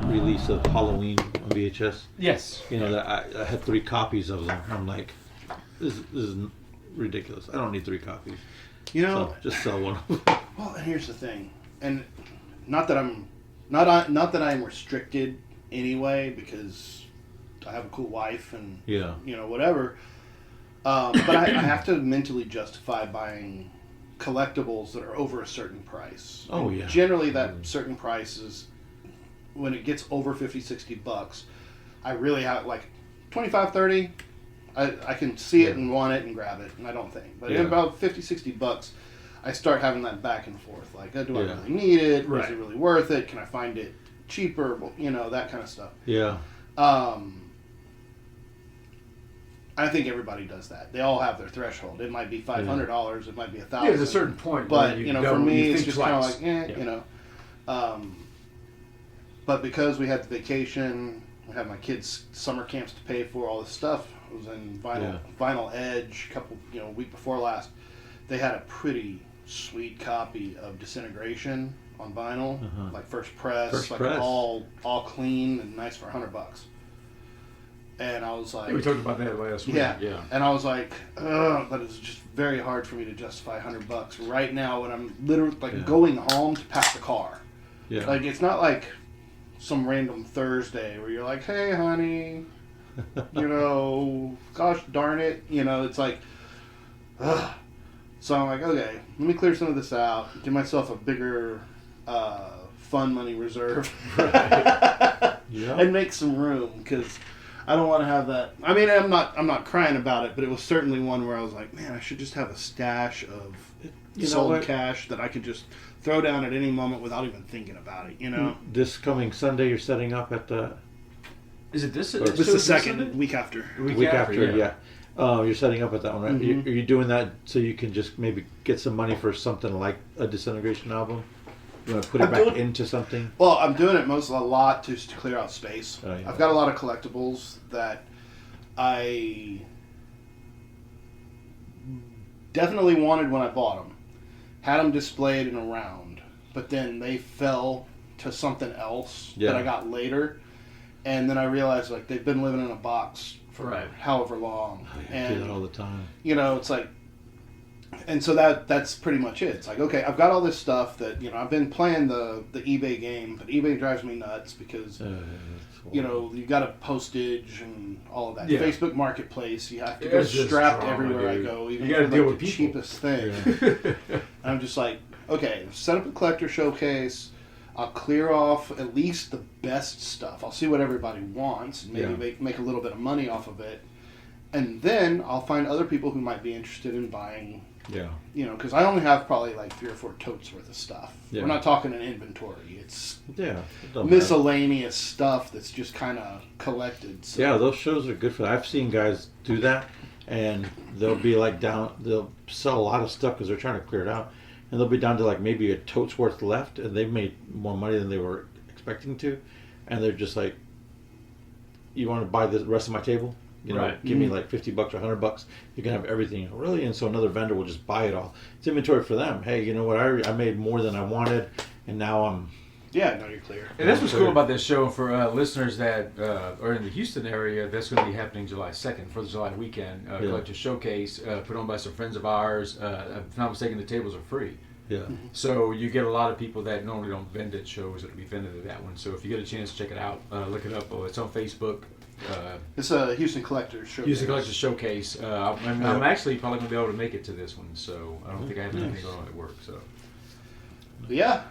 Release of Halloween on VHS. Yes. You know, that I had 3 copies of them. I'm like, this is ridiculous. I don't need 3 copies. You know, so just sell one. Well, and here's the thing, and not that I'm restricted anyway, because I have a cool wife and whatever. But I have to mentally justify buying collectibles that are over a certain price. Oh, and yeah. Generally, that certain price is, when it gets over $50-$60, I really have, like, 25, 30, I can see it and want it and grab it, and I don't think. But at about $50-$60, I start having that back and forth. Like, do I really need it? Is it really worth it? Can I find it cheaper? You know, that kind of stuff. Yeah. I think everybody does that. They all have their threshold. It might be $500. It might be $1,000. Yeah, there's a certain point. But, for me, it's just kind of like, but because we had the vacation, we had my kids' summer camps to pay for, all this stuff. I was in Vinyl Edge a week before last. They had a pretty sweet copy of Disintegration on vinyl, like first press, all clean and nice for $100. And I was like, we talked about that last week. Yeah. And I was like, but it's just very hard for me to justify $100 right now when I'm literally going home to pack the car. Yeah. Like, it's not like some random Thursday where you're like, hey, honey, gosh darn it. It's like, ugh. So I'm like, okay, let me clear some of this out, give myself a bigger fun money reserve, and make some room, because I don't want to have that. I mean, I'm not crying about it, but it was certainly one where I was like, man, I should just have a stash of sold cash that I could just throw down at any moment without even thinking about it, This coming Sunday, you're setting up at the... Is it this? It's the second, week after. Week after, yeah. You're setting up at that one, right? Mm-hmm. Are you doing that so you can just maybe get some money for something like a Disintegration album? You want to put it back into something? Well, I'm doing it a lot just to clear out space. Oh, yeah. I've got a lot of collectibles that I definitely wanted when I bought them. Had them displayed and around, but then they fell to something else that I got later. And then I realized, like, they've been living in a box for however long. I do that all the time. It's like, and so that's pretty much it. It's like, okay, I've got all this stuff that, I've been playing the eBay game, but eBay drives me nuts because, you got a postage and all of that. Yeah. Facebook Marketplace, you have to go strapped everywhere I go, even for the cheapest thing. Yeah. And I'm just like, okay, set up a collector showcase. I'll clear off at least the best stuff. I'll see what everybody wants and maybe make a little bit of money off of it. And then I'll find other people who might be interested in buying. Yeah. Because I only have probably like 3 or 4 totes worth of stuff. Yeah. We're not talking an inventory. It's miscellaneous stuff that's just kind of collected. So. Yeah, those shows are good for that. I've seen guys do that, and they'll be like they'll sell a lot of stuff because they're trying to clear it out. And they'll be down to like maybe a tote's worth left, and they've made more money than they were expecting to. And they're just like, you want to buy the rest of my table? Give me like $50 or $100. You can have everything. Really? And so another vendor will just buy it all. It's inventory for them. Hey, you know what? I made more than I wanted, and now I'm... Yeah, now you're clear. And that's what's cool about this show for listeners that are in the Houston area. That's going to be happening July 2nd, for the July weekend. Collector Showcase, put on by some friends of ours. If I'm not mistaken, the tables are free. Yeah. So you get a lot of people that normally don't vend at shows that will be vended at that one. So if you get a chance to check it out, look it up. It's on Facebook. It's a Houston Collector Showcase. Houston Collector Showcase. I'm actually probably going to be able to make it to this one. So I don't think I have anything going on at work. So. Yeah.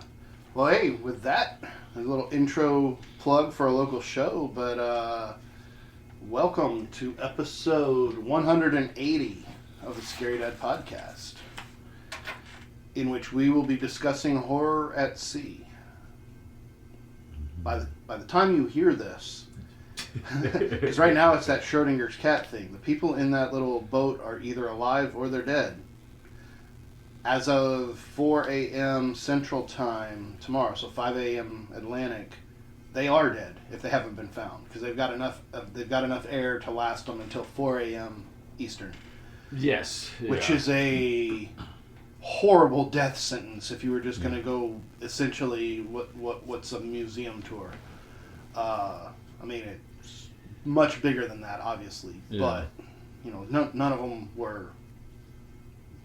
Well, hey, with that, a little intro plug for a local show, but welcome to episode 180 of the Scary Dad Podcast, in which we will be discussing horror at sea. By the time you hear this, because right now it's that Schrodinger's cat thing. The people in that little boat are either alive or they're dead. as of 4 a.m. Central Time tomorrow, so 5 a.m. Atlantic, they are dead if they haven't been found, because they've got enough air to last them until 4 a.m. Eastern. Yes. Which is a horrible death sentence if you were just going to go essentially what's a museum tour. I mean, it's much bigger than that, obviously, but none of them were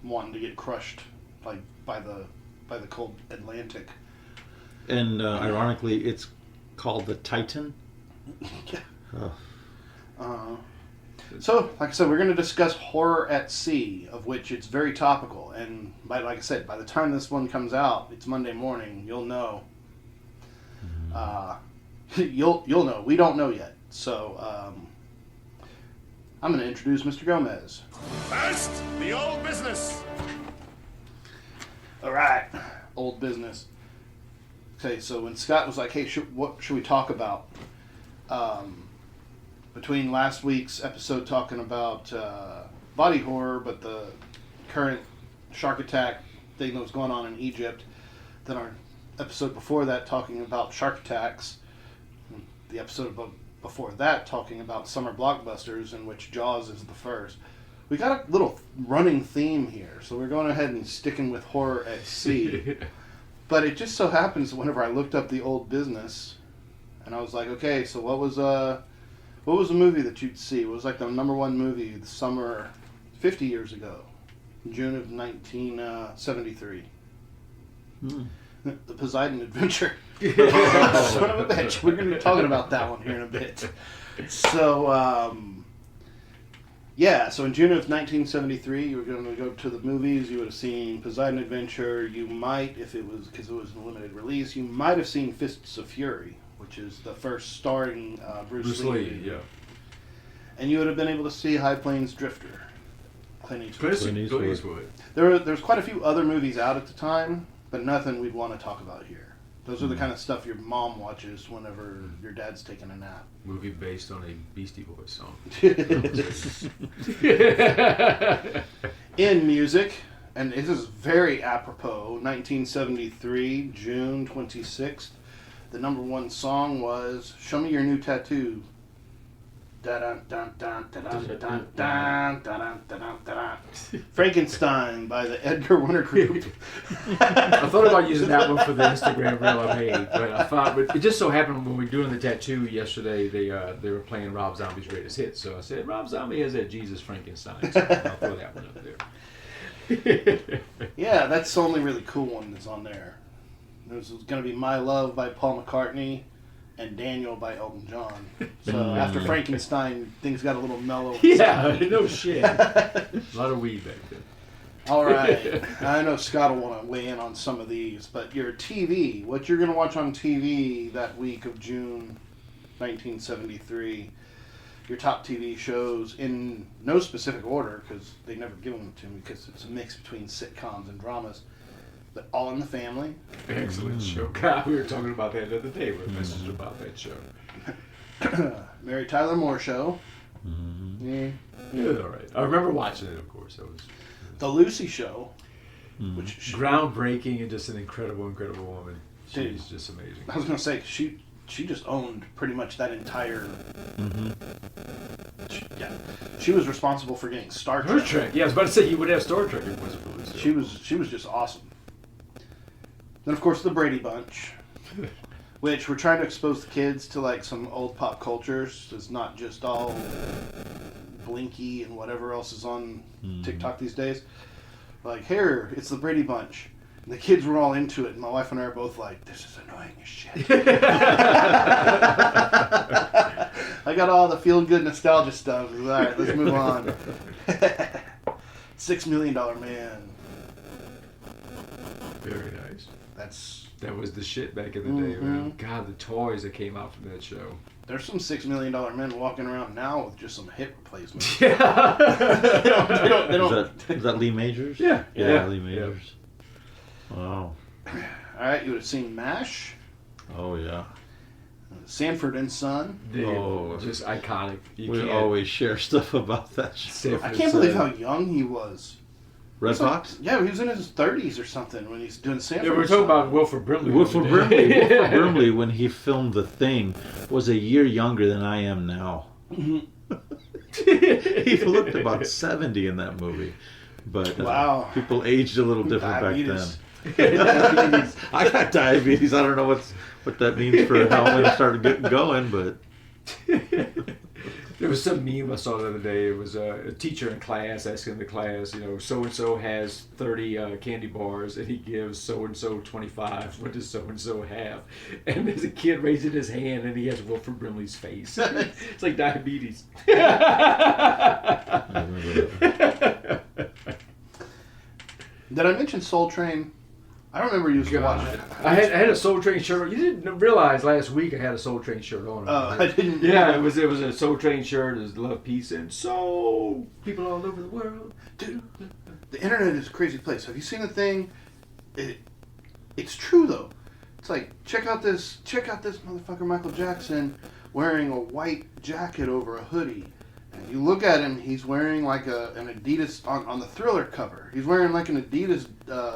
wanting to get crushed like by the cold Atlantic. And ironically, it's called the Titan. So, like I said, we're going to discuss horror at sea, of which it's very topical. And like I said, by the time this one comes out, it's Monday morning. You'll know. You'll know. We don't know yet. So, I'm going to introduce Mr. Gomez. First, the old business. All right, old business. Okay, so when Scott was like, "Hey, what should we talk about?" Between last week's episode talking about body horror, but the current shark attack thing that was going on in Egypt, then our episode before that talking about shark attacks, the episode before that talking about summer blockbusters, in which Jaws is the first. We got a little running theme here, so we're going ahead and sticking with horror at sea. But it just so happens whenever I looked up the old business, and I was like, okay, so what was a movie that you'd see? What was like the number one movie the summer 50 years ago, June of 1973? The Poseidon Adventure. Son of a bitch. We're going to be talking about that one here in a bit. So, so in June of 1973, you were going to go to the movies. You would have seen Poseidon Adventure. You might, because it was a limited release, you might have seen Fists of Fury, which is the first starring Bruce Lee. Yeah. And you would have been able to see High Plains Drifter, Clint Eastwood. Clint Eastwood. There's quite a few other movies out at the time, but nothing we'd want to talk about here. Those are the kind of stuff your mom watches whenever your dad's taking a nap. Movie based on a Beastie Boys song. In music, and this is very apropos, 1973, June 26th, the number one song was Show Me Your New Tattoo. Frankenstein by the Edgar Winter Group. I thought about using that one for the Instagram reel I made, but I thought, but it just so happened when we were doing the tattoo yesterday, they were playing Rob Zombie's greatest hits. So I said, Rob Zombie has that Jesus Frankenstein, so I'll throw that one up there. Yeah, that's the only really cool one that's on there. There's going to be My Love by Paul McCartney and Daniel by Elton John. So after Frankenstein, things got a little mellow. Yeah, no shit. A lot of weed back then. All right. I know Scott will want to weigh in on some of these, but your TV, what you're going to watch on TV that week of June 1973, your top TV shows in no specific order, because they never give them to me, because it's a mix between sitcoms and dramas. But All in the Family. Excellent show. God, we were talking about that the other day. We messaged about that show. Mary Tyler Moore Show. Yeah, it was all right. I remember watching it, of course. The Lucy Show. Which groundbreaking and just an incredible woman. She's just amazing. I was going to say, she just owned pretty much that entire... She was responsible for getting Star Trek. Star Trek. Yeah, I was about to say you would have Star Trek if it wasn't for Lucy. She was just awesome. Then, of course, the Brady Bunch, which we're trying to expose the kids to like some old pop cultures. It's not just all Blinky and whatever else is on TikTok these days. Like, here, it's the Brady Bunch. And the kids were all into it, and my wife and I are both like, this is annoying as shit. I got all the feel-good nostalgia stuff. All right, let's move on. $6 Million Man. Very nice. That was the shit back in the day, man. God, the toys that came out from that show. There's some $6 Million Men walking around now with just some hip replacements. Yeah. they don't. Is that Lee Majors? Yeah. Lee Majors. Yeah. Wow. All right, you would have seen MASH. Oh, yeah. Sanford and Son. Oh, just iconic. We always share stuff about that show. I can't believe how young he was. Red Fox? Yeah, he was in his 30s or something when he's doing Sanford. Yeah, we were talking about Wilford Brimley. Wilford Brimley, when he filmed The Thing, was a year younger than I am now. He looked about 70 in that movie. But wow, people aged a little different diabetes. back then. I got diabetes. I don't know what that means for how I'm going to start getting going, but... There was some meme I saw the other day. It was a teacher in class asking the class, so-and-so has 30 candy bars and he gives so-and-so 25. What does so-and-so have? And there's a kid raising his hand and he has Wilford Brimley's face. It's like diabetes. I remember that. Did I mention Soul Train? I don't remember you used to watch it. I had a Soul Train shirt on. You didn't realize last week I had a Soul Train shirt on. I didn't. Yeah, it was a Soul Train shirt. It was love, peace, and soul. People all over the world. Dude, the internet is a crazy place. Have you seen the thing? It's true though. It's like check out this motherfucker Michael Jackson wearing a white jacket over a hoodie. And you look at him, he's wearing like an Adidas on the Thriller cover. He's wearing like an Adidas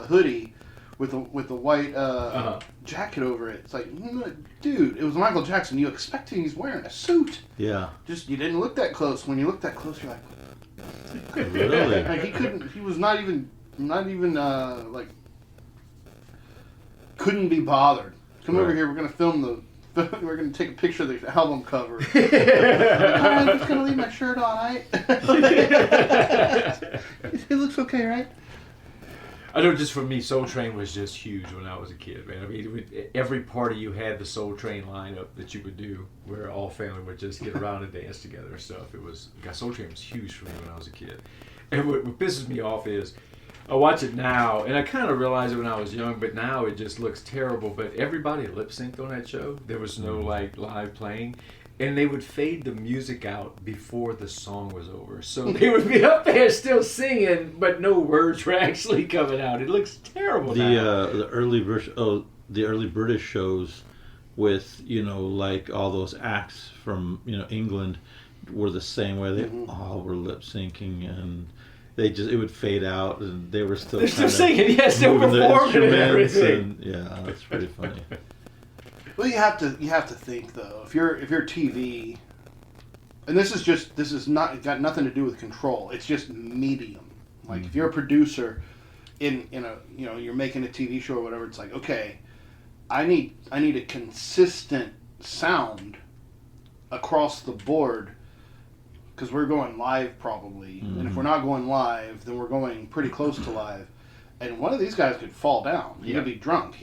hoodie with a white jacket over it. It's like, dude, it was Michael Jackson. You expecting he's wearing a suit? Yeah. Just you didn't look that close. When you look that close, you're like, Really? like he couldn't. He was not even like couldn't be bothered. Come over here. We're gonna film the. We're gonna take a picture of the album cover. I'm just gonna leave my shirt on, right? It looks okay, right? I know, just for me, Soul Train was just huge when I was a kid, man. I mean, every party you had the Soul Train lineup that you would do, where all family would just get around and dance together and stuff. Soul Train was huge for me when I was a kid. And what pisses me off is, I watch it now, and I kind of realized it when I was young, but now it just looks terrible. But everybody lip synced on that show. There was no live playing. And they would fade the music out before the song was over. So they would be up there still singing, but no words were actually coming out. It looks terrible now. The early British shows with, like all those acts from, England were the same way. They all were lip syncing, and it would fade out, and they were still They're still singing, yes, still performing and everything. Yeah, that's pretty funny. Well, you have to think though. If you're TV, and this is not got nothing to do with control. It's just medium. Like if you're a producer in a you're making a TV show or whatever, it's like, okay, I need a consistent sound across the board because we're going live probably, and if we're not going live, then we're going pretty close to live. And one of these guys could fall down. He could be drunk.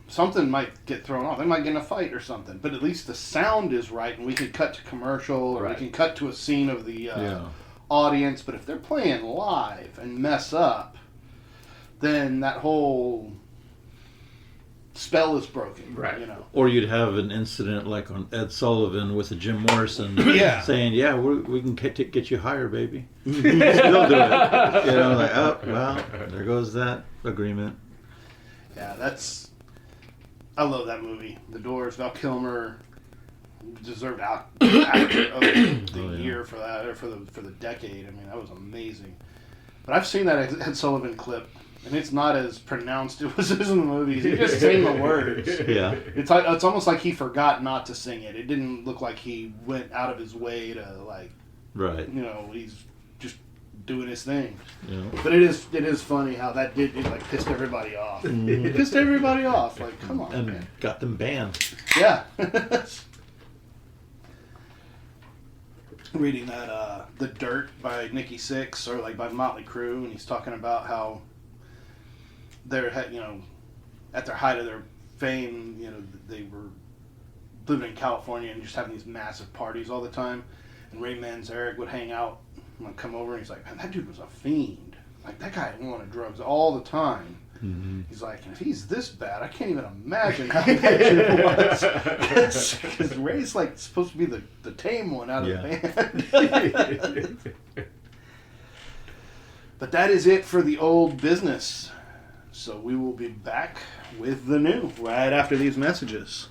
Something might get thrown off. They might get in a fight or something. But at least the sound is right, and we can cut to commercial, or we can cut to a scene of the audience. But if they're playing live and mess up, then that whole spell is broken. Right. Or you'd have an incident like on Ed Sullivan with Jim Morrison saying, we can get you higher, baby. Still do it. Like, oh, well, there goes that agreement. Yeah, I love that movie. The Doors, Val Kilmer deserved actor of the year for that, or for the decade. I mean, that was amazing. But I've seen that Ed Sullivan clip, and it's not as pronounced as in the movies. He just sang the words. Yeah. It's almost like he forgot not to sing it. It didn't look like he went out of his way to right. He's just doing his thing. Yeah. But it is funny how that it pissed everybody off. It pissed everybody off. Like, come on, and man. got them banned. Yeah. Reading that The Dirt by Nikki Sixx, or by Motley Crue, and he's talking about how they're at their height of their fame, they were living in California and just having these massive parties all the time. And Ray Manzarek would hang out and come over, and he's like, man, that dude was a fiend. Like, that guy wanted drugs all the time. Mm-hmm. He's like, and if he's this bad, I can't even imagine how bad it was. Because Ray's supposed to be the tame one out of the band. But that is it for the old business. So we will be back with the new right after these messages.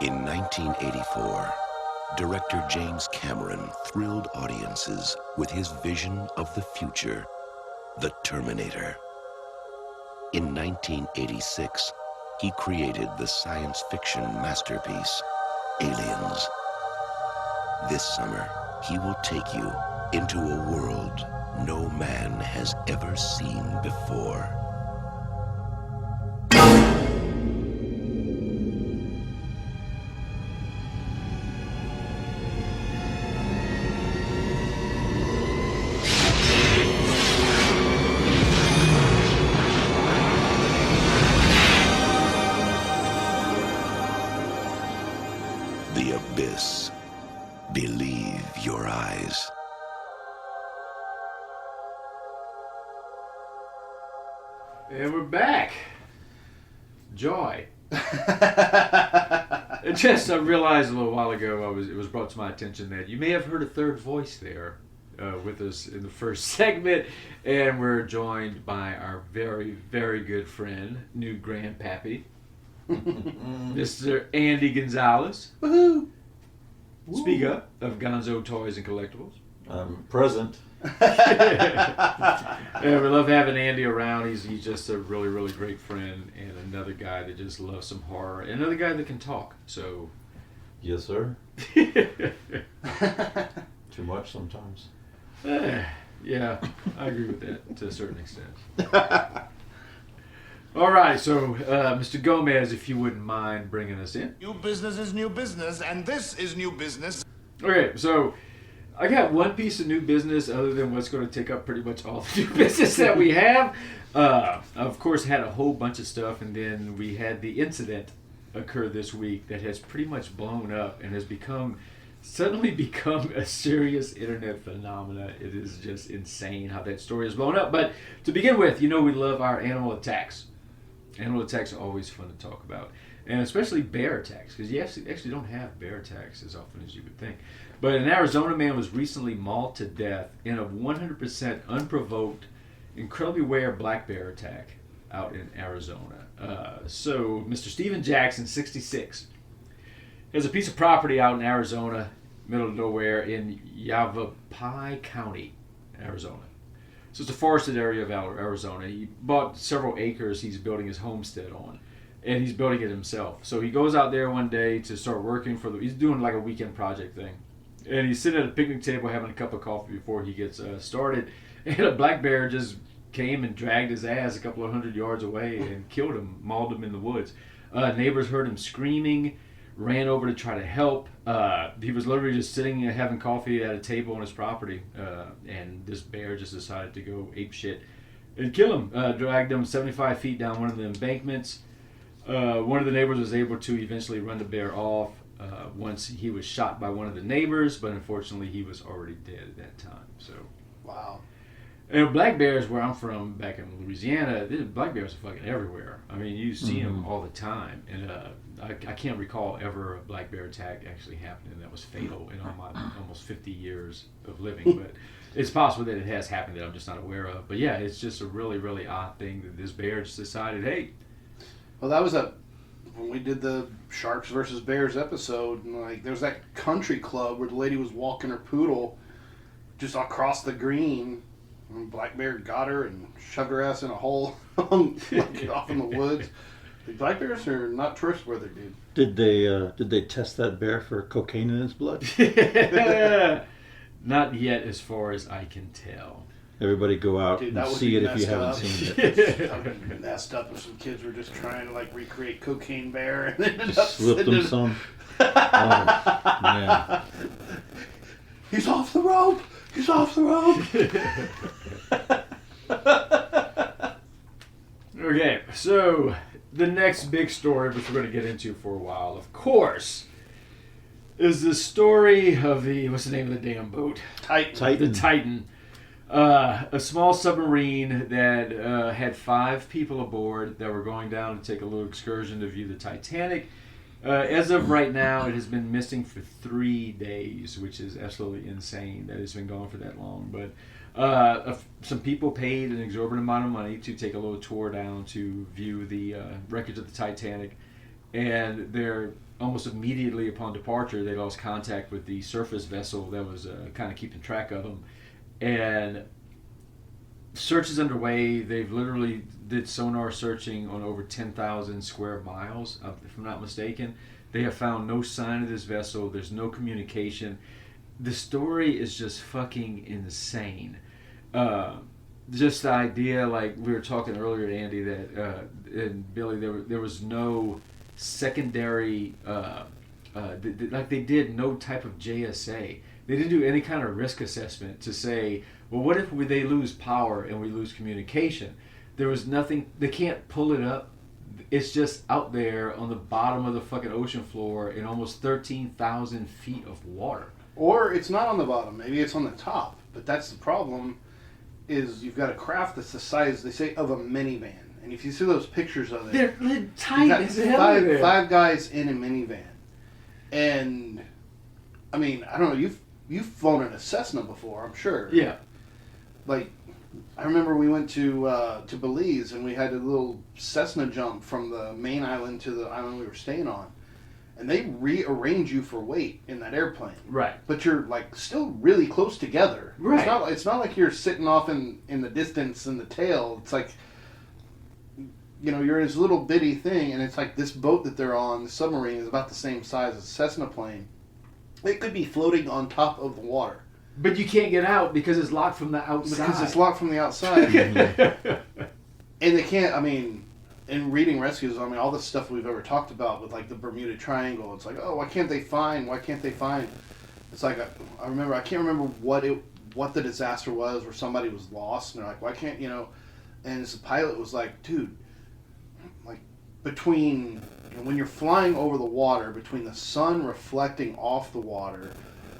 In 1984, Director James Cameron thrilled audiences with his vision of the future, the Terminator. In 1986, he created the science fiction masterpiece, Aliens. This summer, he will take you into a world no man has ever seen before. The abyss. Believe your eyes. And we're back. Joy. It just, I realized a little while ago, it was brought to my attention that you may have heard a third voice there with us in the first segment, and we're joined by our very, very good friend, new grandpappy, Mr. Andy Gonzalez. Woohoo! Speak up, of Gonzo Toys and Collectibles. I'm present. Yeah, we love having Andy around. He's just a really, really great friend, and another guy that just loves some horror, and another guy that can talk. So, Yes, sir. Too much sometimes. yeah, I agree with that to a certain extent. All right, so Mr. Gomez, if you wouldn't mind bringing us in. New business is new business, and this is new business. Okay, so I got one piece of new business other than what's going to take up pretty much all the new business that we have. Of course, had a whole bunch of stuff, and then we had the incident occur this week that has pretty much blown up and has suddenly become a serious internet phenomena. It is just insane how that story has blown up. But to begin with, we love our animal attacks. Animal attacks are always fun to talk about, and especially bear attacks, because you actually don't have bear attacks as often as you would think. But an Arizona man was recently mauled to death in a 100% unprovoked, incredibly rare black bear attack out in Arizona. So Mr. Steven Jackson, 66, has a piece of property out in Arizona, middle of nowhere, in Yavapai County, Arizona. So it's a forested area of Arizona. He bought several acres he's building his homestead on, and he's building it himself. So he goes out there one day to start working he's doing like a weekend project thing. And he's sitting at a picnic table having a cup of coffee before he gets started, and a black bear just came and dragged his ass a couple of 100 yards away and killed him, mauled him in the woods. Neighbors heard him screaming, ran over to try to help. He was literally just sitting and having coffee at a table on his property, and this bear just decided to go ape shit and kill him. Dragged him 75 feet down one of the embankments. One of the neighbors was able to eventually run the bear off once he was shot by one of the neighbors, but unfortunately he was already dead at that time. So, Wow. and black bears, where I'm from, back in Louisiana, black bears are fucking everywhere. I mean, you see them all the time, and I can't recall ever a black bear attack actually happening that was fatal in all my almost 50 years of living. But it's possible that it has happened that I'm just not aware of. But yeah, it's just a really, really odd thing that this bear just decided, hey. Well, that was when we did the Sharks versus Bears episode, and like there was that country club where the lady was walking her poodle just across the green, and black bear got her and shoved her ass in a hole like off in the woods. The black bears are not trustworthy, dude. Did they test that bear for cocaine in its blood? Not yet, as far as I can tell. Everybody go out Dude, and would see be it if you messed haven't up. seen it. That would be messed up if some kids were just trying to like recreate Cocaine Bear and ended up Slipped them sending- some. Oh, man. He's off the rope. He's off the rope. Okay, so the next big story, which we're going to get into for a while, of course, is the story of what's the name of the damn boat? Titan. The Titan. A small submarine that had 5 people aboard that were going down to take a little excursion to view the Titanic. As of right now, it has been missing for 3 days, which is absolutely insane that it's been gone for that long. But some people paid an exorbitant amount of money to take a little tour down to view the wreckage of the Titanic. And they're almost immediately upon departure, they lost contact with the surface vessel that was kind of keeping track of them. And search is underway. They've literally did sonar searching on over 10,000 square miles, if I'm not mistaken. They have found no sign of this vessel. There's no communication. The story is just fucking insane. Just the idea, like we were talking earlier, Andy, that and Billy, there was no secondary, like they did no type of JSA. They didn't do any kind of risk assessment to say, well, what if they lose power and we lose communication? There was nothing. They can't pull it up. It's just out there on the bottom of the fucking ocean floor in almost 13,000 feet of water. Or it's not on the bottom. Maybe it's on the top. But that's the problem. Is you've got a craft that's the size, they say, of a minivan. And if you see those pictures of it, they're tight as hell. Five guys in a minivan. And I mean, I don't know. You've flown in a Cessna before, I'm sure. Yeah. Like, I remember we went to Belize and we had a little Cessna jump from the main island to the island we were staying on, and they rearrange you for weight in that airplane. Right. But you're like still really close together. Right. It's not like you're sitting off in the distance in the tail. It's like, you know, you're in this little bitty thing, and it's like this boat that they're on, the submarine, is about the same size as a Cessna plane. It could be floating on top of the water. But you can't get out because it's locked from the outside. Because it's locked from the outside. And they can't, I mean, in reading rescues, I mean, all the stuff we've ever talked about with like the Bermuda Triangle, it's like, oh, why can't they find? It's like, I can't remember what the disaster was where somebody was lost, and they're like, why can't, you know, and the pilot was like, dude, like between, you know, when you're flying over the water, between the sun reflecting off the water,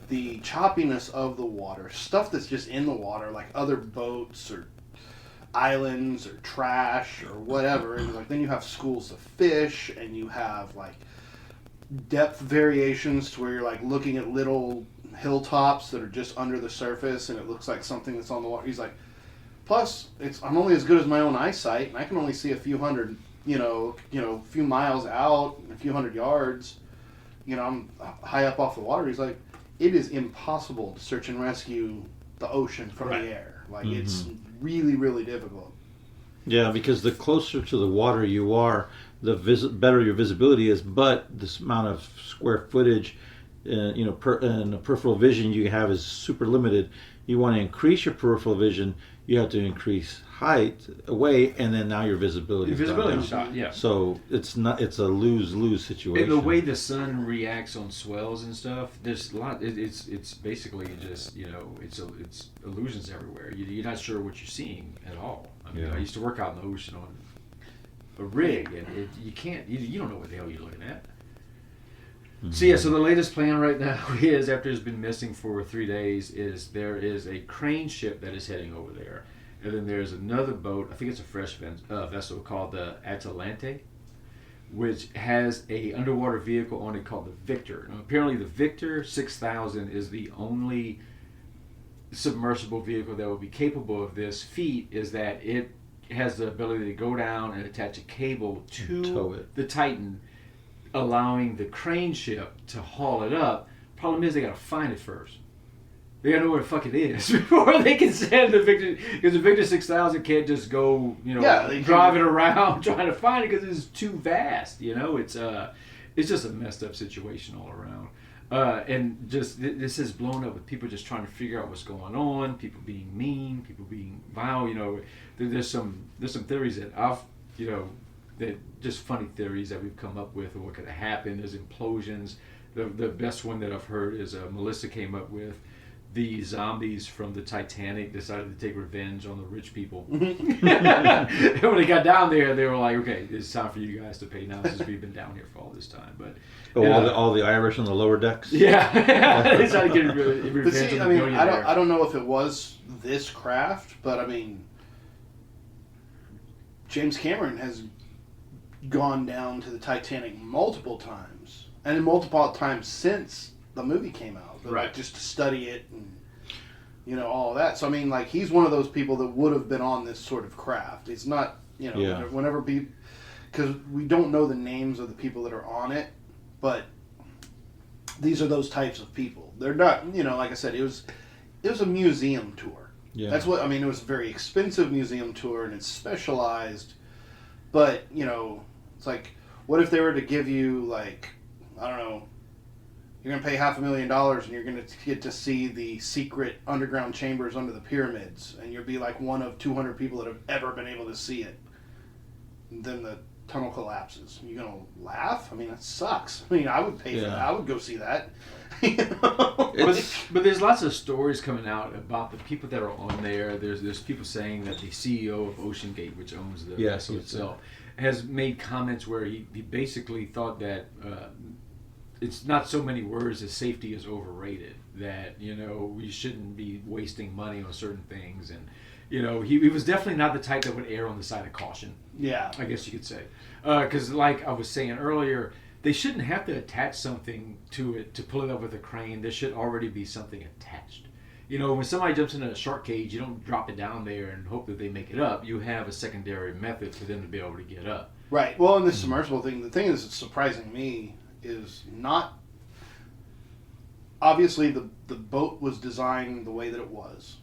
the choppiness of the water, stuff that's just in the water, like other boats or islands or trash or whatever, and like then you have schools of fish, and you have like depth variations to where you're like looking at little hilltops that are just under the surface, and it looks like something that's on the water. He's like, plus I'm only as good as my own eyesight, and I can only see a few hundred, a few miles out, a few hundred yards. You know, I'm high up off the water. He's like, it is impossible to search and rescue the ocean from the air. Like, it's really, really difficult. Yeah, because the closer to the water you are, the better your visibility is, but this amount of square footage, and the peripheral vision you have is super limited. You want to increase your peripheral vision, you have to increase height away, and then now your visibility. Visibility shot, yeah. So it's a lose-lose situation. And the way the sun reacts on swells and stuff, there's a lot. It's basically just, you know, it's illusions everywhere. You're not sure what you're seeing at all. I mean, I used to work out in the ocean on a rig, and you don't know what the hell you're looking at. Mm-hmm. So the latest plan right now is, after it's been missing for 3 days, is there is a crane ship that is heading over there. And then there's another boat, I think it's a fresh vessel called the Atalante, which has a underwater vehicle on it called the Victor. Now, apparently the Victor 6000 is the only submersible vehicle that will be capable of this feat, is that it has the ability to go down and attach a cable to the Titan, allowing the crane ship to haul it up. Problem is, they got to find it first. They gotta know where the fuck it is before they can send the Victor, because the Victor 6000 can't just go, drive it around trying to find it, because it's too vast. You know, it's just a messed up situation all around, and just this has blown up with people just trying to figure out what's going on, people being mean, people being vile. You know, there's some theories that that just funny theories that we've come up with of what could have happened. There's implosions. The best one that I've heard is Melissa came up with. The zombies from the Titanic decided to take revenge on the rich people. And when they got down there, they were like, okay, it's time for you guys to pay now, since we've been down here for all this time. But all the Irish on the lower decks? Yeah. They decided to get revenge but see, on the billionaire. I don't know if it was this craft, but I mean, James Cameron has gone down to the Titanic multiple times, and multiple times since the movie came out. Right. Like, just to study it and, all that. So, I mean, like, he's one of those people that would have been on this sort of craft. It's not, whenever people, because we don't know the names of the people that are on it, but these are those types of people. They're not, like I said, it was a museum tour. Yeah. That's what I mean. It was a very expensive museum tour, and it's specialized. But it's like, what if they were to give you, like, I don't know, you're gonna pay $500,000 and you're gonna get to see the secret underground chambers under the pyramids, and you'll be like one of 200 people that have ever been able to see it. And then the tunnel collapses. You gonna laugh? I mean, that sucks. I mean, I would pay for that. I would go see that. But there's lots of stories coming out about the people that are on there. There's people saying that the CEO of Ocean Gate, which owns the vessel itself, has made comments where he basically thought that it's not so many words as safety is overrated. That we shouldn't be wasting money on certain things, and he was definitely not the type that would err on the side of caution. Yeah, I guess you could say, because like I was saying earlier, they shouldn't have to attach something to it to pull it up with a crane. There should already be something attached. When somebody jumps in a shark cage, you don't drop it down there and hope that they make it up. You have a secondary method for them to be able to get up. Right. Well, in this submersible thing, the thing that's surprising me is not... Obviously, the boat was designed the way that it was,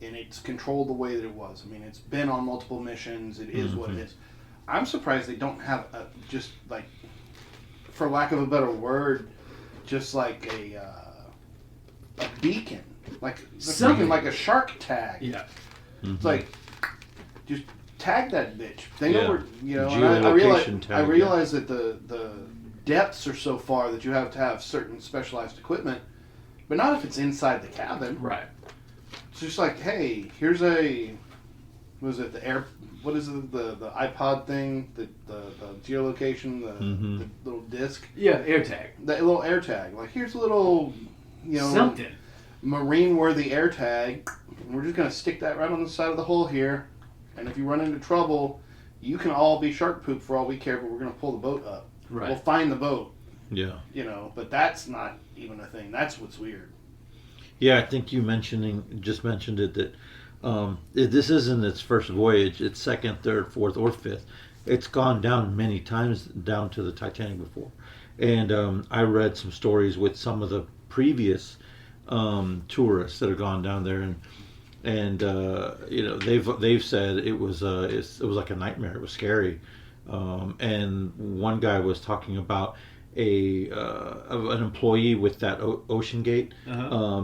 and it's controlled the way that it was. I mean, it's been on multiple missions. It is what it is. I'm surprised they don't have just like, for lack of a better word, just like a beacon, like something like a shark tag. Yeah. It's like, just tag that bitch. They know where, Geolocation I realize that the depths are so far that you have to have certain specialized equipment, but not if it's inside the cabin. Right. It's just like, hey, here's the iPod thing, the geolocation, the little disc. Yeah, air tag. That little air tag. Like, here's a little, something. Marine-worthy air tag. And we're just going to stick that right on the side of the hull here. And if you run into trouble, you can all be shark poop for all we care, but we're going to pull the boat up. Right. We'll find the boat. Yeah. But that's not even a thing. That's what's weird. Yeah, I think you just mentioned it, that this isn't its first voyage. It's second, third, fourth, or fifth. It's gone down many times, down to the Titanic before. And I read some stories with some of the previous tourists that have gone down there, and they've said it was like a nightmare. It was scary. And one guy was talking about an employee with that Ocean Gate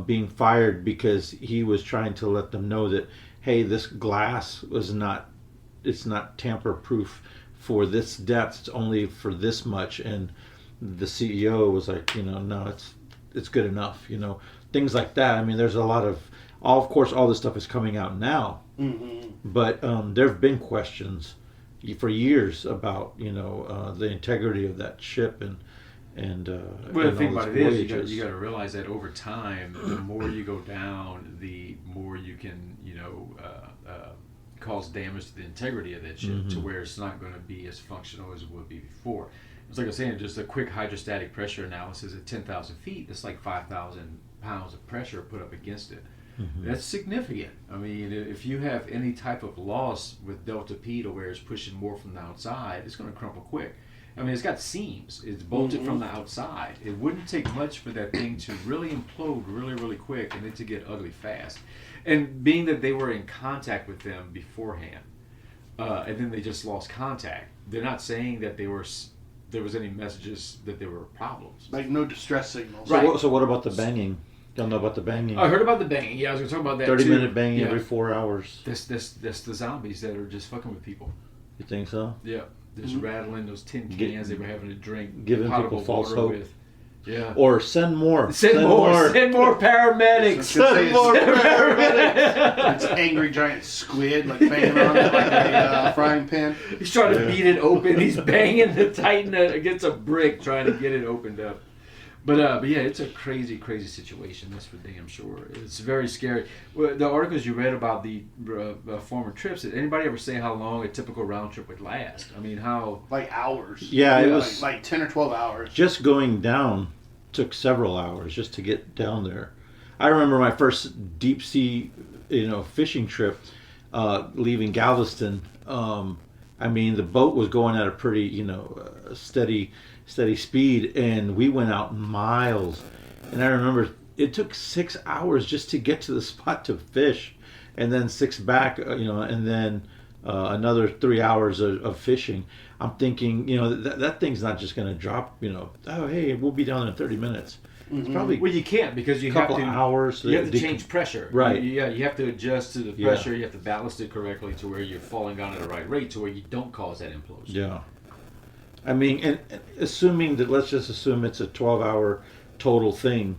being fired because he was trying to let them know that, hey, this glass it's not tamper proof for this depth. It's only for this much. And the CEO was like, no, it's good enough. Things like that. I mean, there's a lot of course, all this stuff is coming out now, but there have been questions for years about the integrity of that ship and the thing about it is you got to realize that over time, the more you go down, the more you can cause damage to the integrity of that ship to where it's not going to be as functional as it would be before. It's like I was saying, just a quick hydrostatic pressure analysis at 10,000 feet. It's like 5,000 pounds of pressure put up against it. That's significant. I mean, if you have any type of loss with delta P to where it's pushing more from the outside, it's going to crumple quick. I mean, it's got seams. It's bolted from the outside. It wouldn't take much for that thing to really implode really, really quick and then to get ugly fast. And being that they were in contact with them beforehand, and then they just lost contact, they're not saying that there was any messages that there were problems. Like no distress signals. Right. So what about the banging? Don't know about the banging. I heard about the banging. Yeah, I was going to talk about that 30-minute banging every 4 hours. That's the zombies that are just fucking with people. You think so? Yeah. Just rattling those tin cans they were having to drink. Giving people false hope. With. Yeah. Or send more. Send more. Send more paramedics. Send more paramedics. It's angry giant squid like banging on it like a frying pan. He's trying to beat it open. He's banging the Titan against a brick trying to get it opened up. But yeah, it's a crazy, crazy situation. That's for damn sure. It's very scary. Well, the articles you read about the former trips, did anybody ever say how long a typical round trip would last? I mean, how... Like hours. Yeah, it was... Like 10 or 12 hours. Just going down took several hours just to get down there. I remember my first deep sea, fishing trip, leaving Galveston. I mean, the boat was going at a pretty, steady steady speed, and we went out miles. And I remember it took 6 hours just to get to the spot to fish, and then 6 back, and then another 3 hours of fishing. I'm thinking, that thing's not just going to drop, oh, hey, we'll be down in 30 minutes. It's probably Well, you can't because you a have couple to. of hours. You have to change pressure. Right. You have to adjust to the pressure. You have to ballast it correctly to where you're falling down at the right rate to where you don't cause that implosion. Yeah. I mean, and assuming that, let's just assume it's a 12-hour total thing.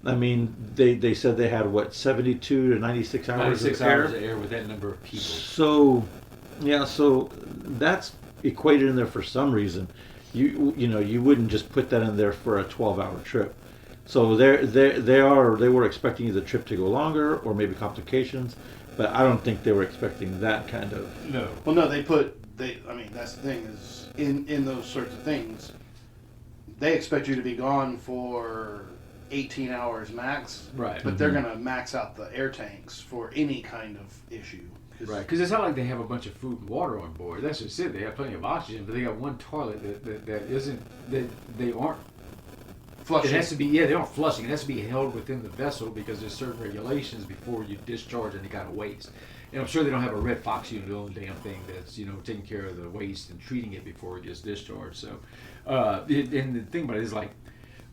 I mean, they said they had, 72 to 96 hours 96 of air? hours of air with that number of people. So that's equated in there for some reason. You wouldn't just put that in there for a 12-hour trip. So they were expecting the trip to go longer or maybe complications, but I don't think they were expecting that kind of. No. Well, no, I mean, that's the thing is in those sorts of things, they expect you to be gone for 18 hours max. Right. But they're going to max out the air tanks for any kind of issue. Right, because it's not like they have a bunch of food and water on board. That's just it. They have plenty of oxygen, but they got one toilet that isn't, that they aren't Flushing. It has to be, they aren't flushing. It has to be held within the vessel because there's certain regulations before you discharge any kind of waste. And I'm sure they don't have a red fox unit on the damn thing that's, taking care of the waste and treating it before it gets discharged. So, and the thing about it is, like,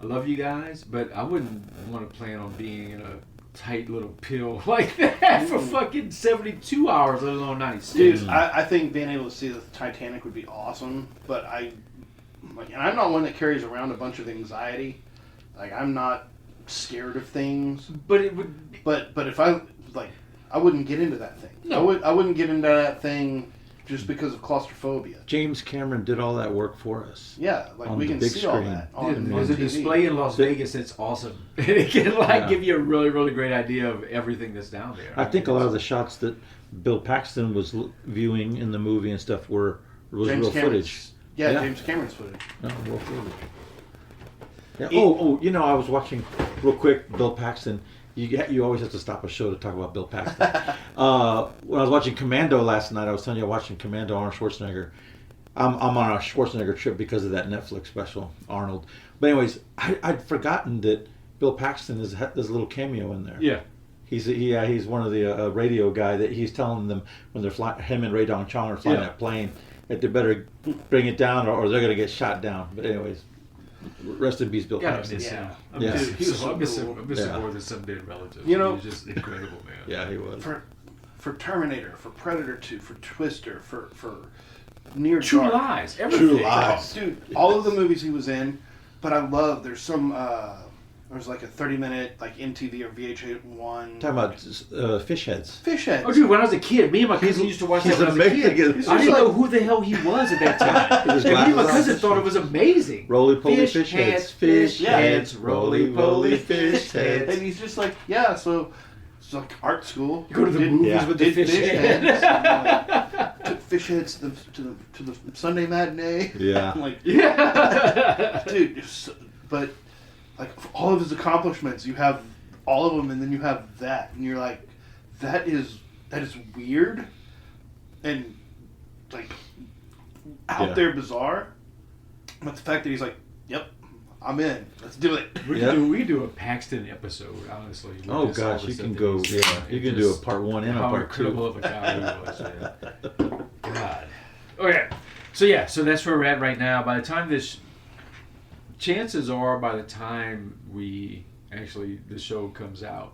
I love you guys, but I wouldn't want to plan on being in a tight little pill like that for fucking 72 hours, let alone 96. Dude, I think being able to see the Titanic would be awesome, but and I'm not one that carries around a bunch of anxiety. Like, I'm not scared of things. But it would. But if I wouldn't get into that thing. No. I wouldn't get into that thing just because of claustrophobia. James Cameron did all that work for us. Yeah, On we the can big see all screen. that on There's a TV. display in Las Vegas that's awesome. And it can give you a really, really great idea of everything that's down there. I think a lot of the shots that Bill Paxton was viewing in the movie and stuff was James real Cameron's- footage. Yeah, James Cameron's footage. No, real footage. Yeah. I was watching real quick Bill Paxton. You always have to stop a show to talk about Bill Paxton. When I was watching Commando last night, I was telling you I was watching Commando, Arnold Schwarzenegger. I'm on a Schwarzenegger trip because of that Netflix special, Arnold. But anyways, I'd forgotten that Bill Paxton has a little cameo in there. Yeah. He's one of the radio guy that he's telling them when they're flying. Him and Ray Dong Chong are flying that plane that they better bring it down or they're gonna get shot down. But anyways, rest in peace, Bill Paxton. I'm Yeah. missing He was so I'm missing cool. more than some dead relatives. You know- He was just incredible, man. Yeah, he was. For Terminator, for Predator 2, for Twister, for Near True Dark. Lies. Everything. True Lies. Dude, all of the movies he was in, but I love, there's some, there's like a 30-minute, like MTV or VH1. Talking about fish heads. Fish Heads. Oh, dude, when I was a kid, me and my cousin used to watch that He's when I was a kid. amazing. I didn't know who the hell he was at that time. His And me and my glasses cousin on. thought it was amazing. Roly-poly fish heads. Fish Yeah. heads, roly-poly fish And heads. he's just like, yeah, so it's like art school. You go to the movies with the Did fish heads. Took Fish Heads to the Sunday matinee. Yeah. I'm like, Yeah. dude, but like for all of his accomplishments, you have all of them, and then you have that, and you're like, that is weird, and like out there bizarre. But the fact that he's like, yep, I'm in. Let's do it. We can do a Paxton episode, honestly. with Oh this, all gosh, the you stuff can that go. he's Yeah, done. you It can do a just- part 1 and a how part 2. incredible of a guy he was. Yeah. God. Okay. So that's where we're at right now. By the time chances are, by the time the show comes out,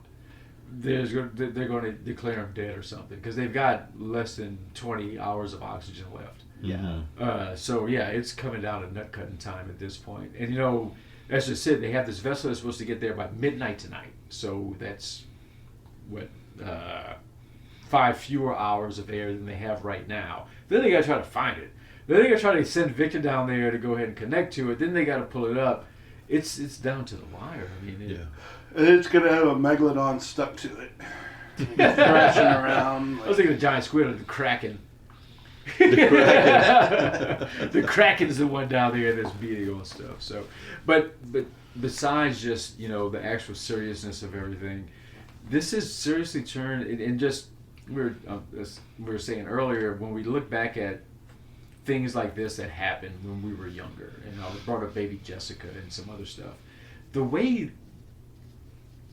they're going to declare him dead or something because they've got less than 20 hours of oxygen left. Yeah. So it's coming down to nut cutting time at this point. And that's just it. They have this vessel that's supposed to get there by midnight tonight. So that's 5 fewer hours of air than they have right now. Then they got to try to find it. Then they got to try to send Victor down there to go ahead and connect to it. Then they got to pull it up. It's down to the wire. I mean, And it's gonna have a megalodon stuck to it, crashing around. I was thinking of giant squid or the Kraken. The Kraken. The Kraken's the one down there that's beating on stuff. So, but besides just the actual seriousness of everything, this has seriously turned and just we were saying earlier when we look back at things like this that happened when we were younger. And I brought up baby Jessica and some other stuff. The way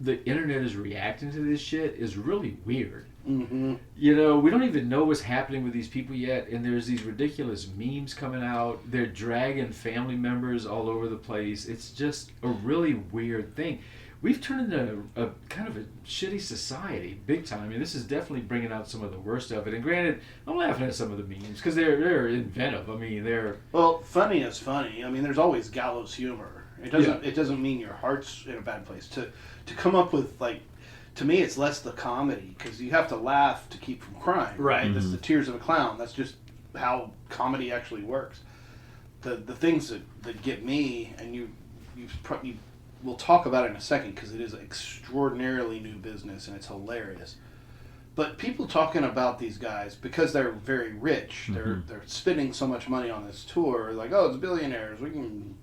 the internet is reacting to this shit is really weird. Mm-hmm. You know, we don't even know what's happening with these people yet, and there's these ridiculous memes coming out. They're dragging family members all over the place. It's just a really weird thing. We've turned into a kind of a shitty society, big time. I mean, this is definitely bringing out some of the worst of it. And granted, I'm laughing at some of the memes because they're inventive. I mean, they're... Well, funny is funny. I mean, there's always gallows humor. It doesn't mean your heart's in a bad place. To come up with, like, to me, it's less the comedy, because you have to laugh to keep from crying. Right. That's the tears of a clown. That's just how comedy actually works. The things that get me, and you we'll talk about it in a second, because it is extraordinarily new business and it's hilarious. But people talking about these guys because they're very rich, they're spending so much money on this tour, like, oh, it's billionaires, we can,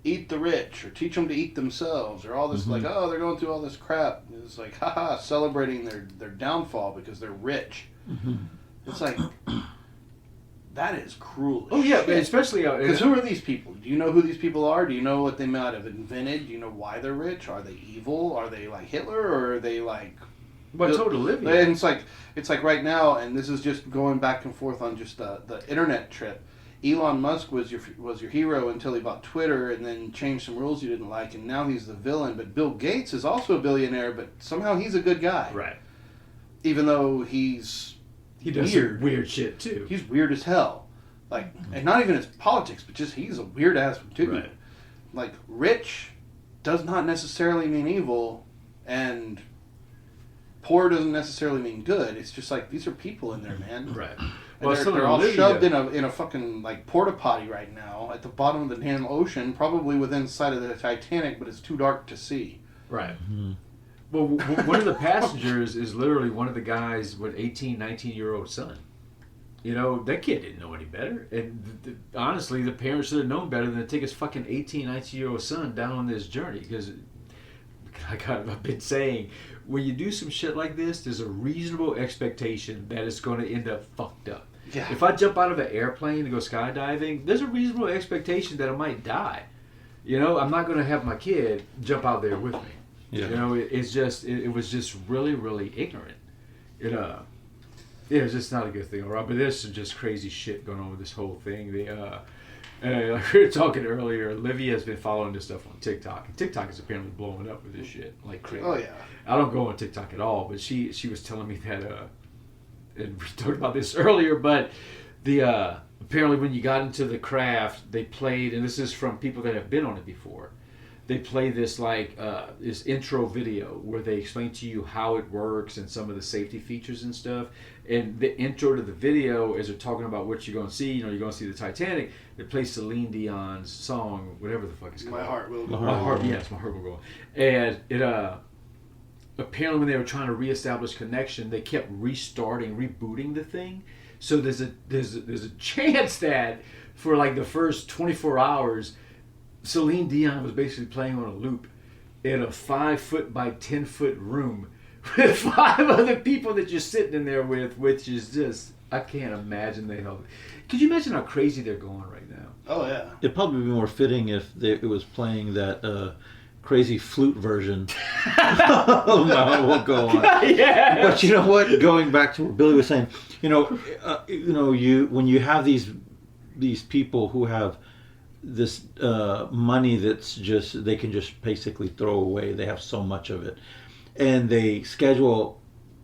eat the rich, or teach them to eat themselves, or all this, like, oh, they're going through all this crap. It's like, haha, celebrating their downfall because they're rich. It's like, that is cruel as yeah, shit. especially... Because who are these people? Do you know who these people are? Do you know what they might have invented? Do you know why they're rich? Are they evil? Are they like Hitler? Or are they like... But so to live here. And it's like right now, and this is just going back and forth on just the internet trip. Elon Musk was your hero until he bought Twitter and then changed some rules you didn't like, and now he's the villain. But Bill Gates is also a billionaire, but somehow he's a good guy. Right. Even though he does weird. weird shit too. He's weird as hell. Like, and not even his politics, but just he's a weird ass dude. Right. Like, rich does not necessarily mean evil, and poor doesn't necessarily mean good. It's just like, these are people in there, man. Right. And Well, they're all shoved in a fucking like porta potty right now at the bottom of the damn ocean, probably within sight of the Titanic, but it's too dark to see. Right. Well, one of the passengers is literally one of the guys with 18, 19-year-old son. You know, that kid didn't know any better. And honestly, the parents should have known better than to take his fucking 18, 19-year-old son down on this journey. Because, I've been saying, when you do some shit like this, there's a reasonable expectation that it's going to end up fucked up. Yeah. If I jump out of an airplane to go skydiving, there's a reasonable expectation that I might die. You know, I'm not going to have my kid jump out there with me. Yeah. You know, it was just really, really ignorant. It was just not a good thing, all right? But there's some just crazy shit going on with this whole thing. Like we were talking earlier, Olivia has been following this stuff on TikTok. And TikTok is apparently blowing up with this shit like crazy. Oh, yeah. I don't go on TikTok at all, but she was telling me that, and we talked about this earlier, but apparently when you got into the craft, they played, and this is from people that have been on it before, they play this this intro video where they explain to you how it works and some of the safety features and stuff. And the intro to the video, as they're talking about what you're going to see, you're going to see the Titanic, they play Celine Dion's song, whatever the fuck it's called. My heart will go on. My heart will go on. And it apparently when they were trying to reestablish connection, they kept rebooting the thing. So there's a chance that for like the first 24 hours, Celine Dion was basically playing on a loop in a 5-foot by 10-foot room with 5 other people that you're sitting in there with, which is just, I can't imagine the hell. Could you imagine how crazy they're going right now? Oh, yeah. It'd probably be more fitting if it was playing that crazy flute version. Oh, no, we'll go on. Yeah. But you know what? Going back to what Billy was saying, when you have these people who have this money that's just, they can just basically throw away. They have so much of it. And they schedule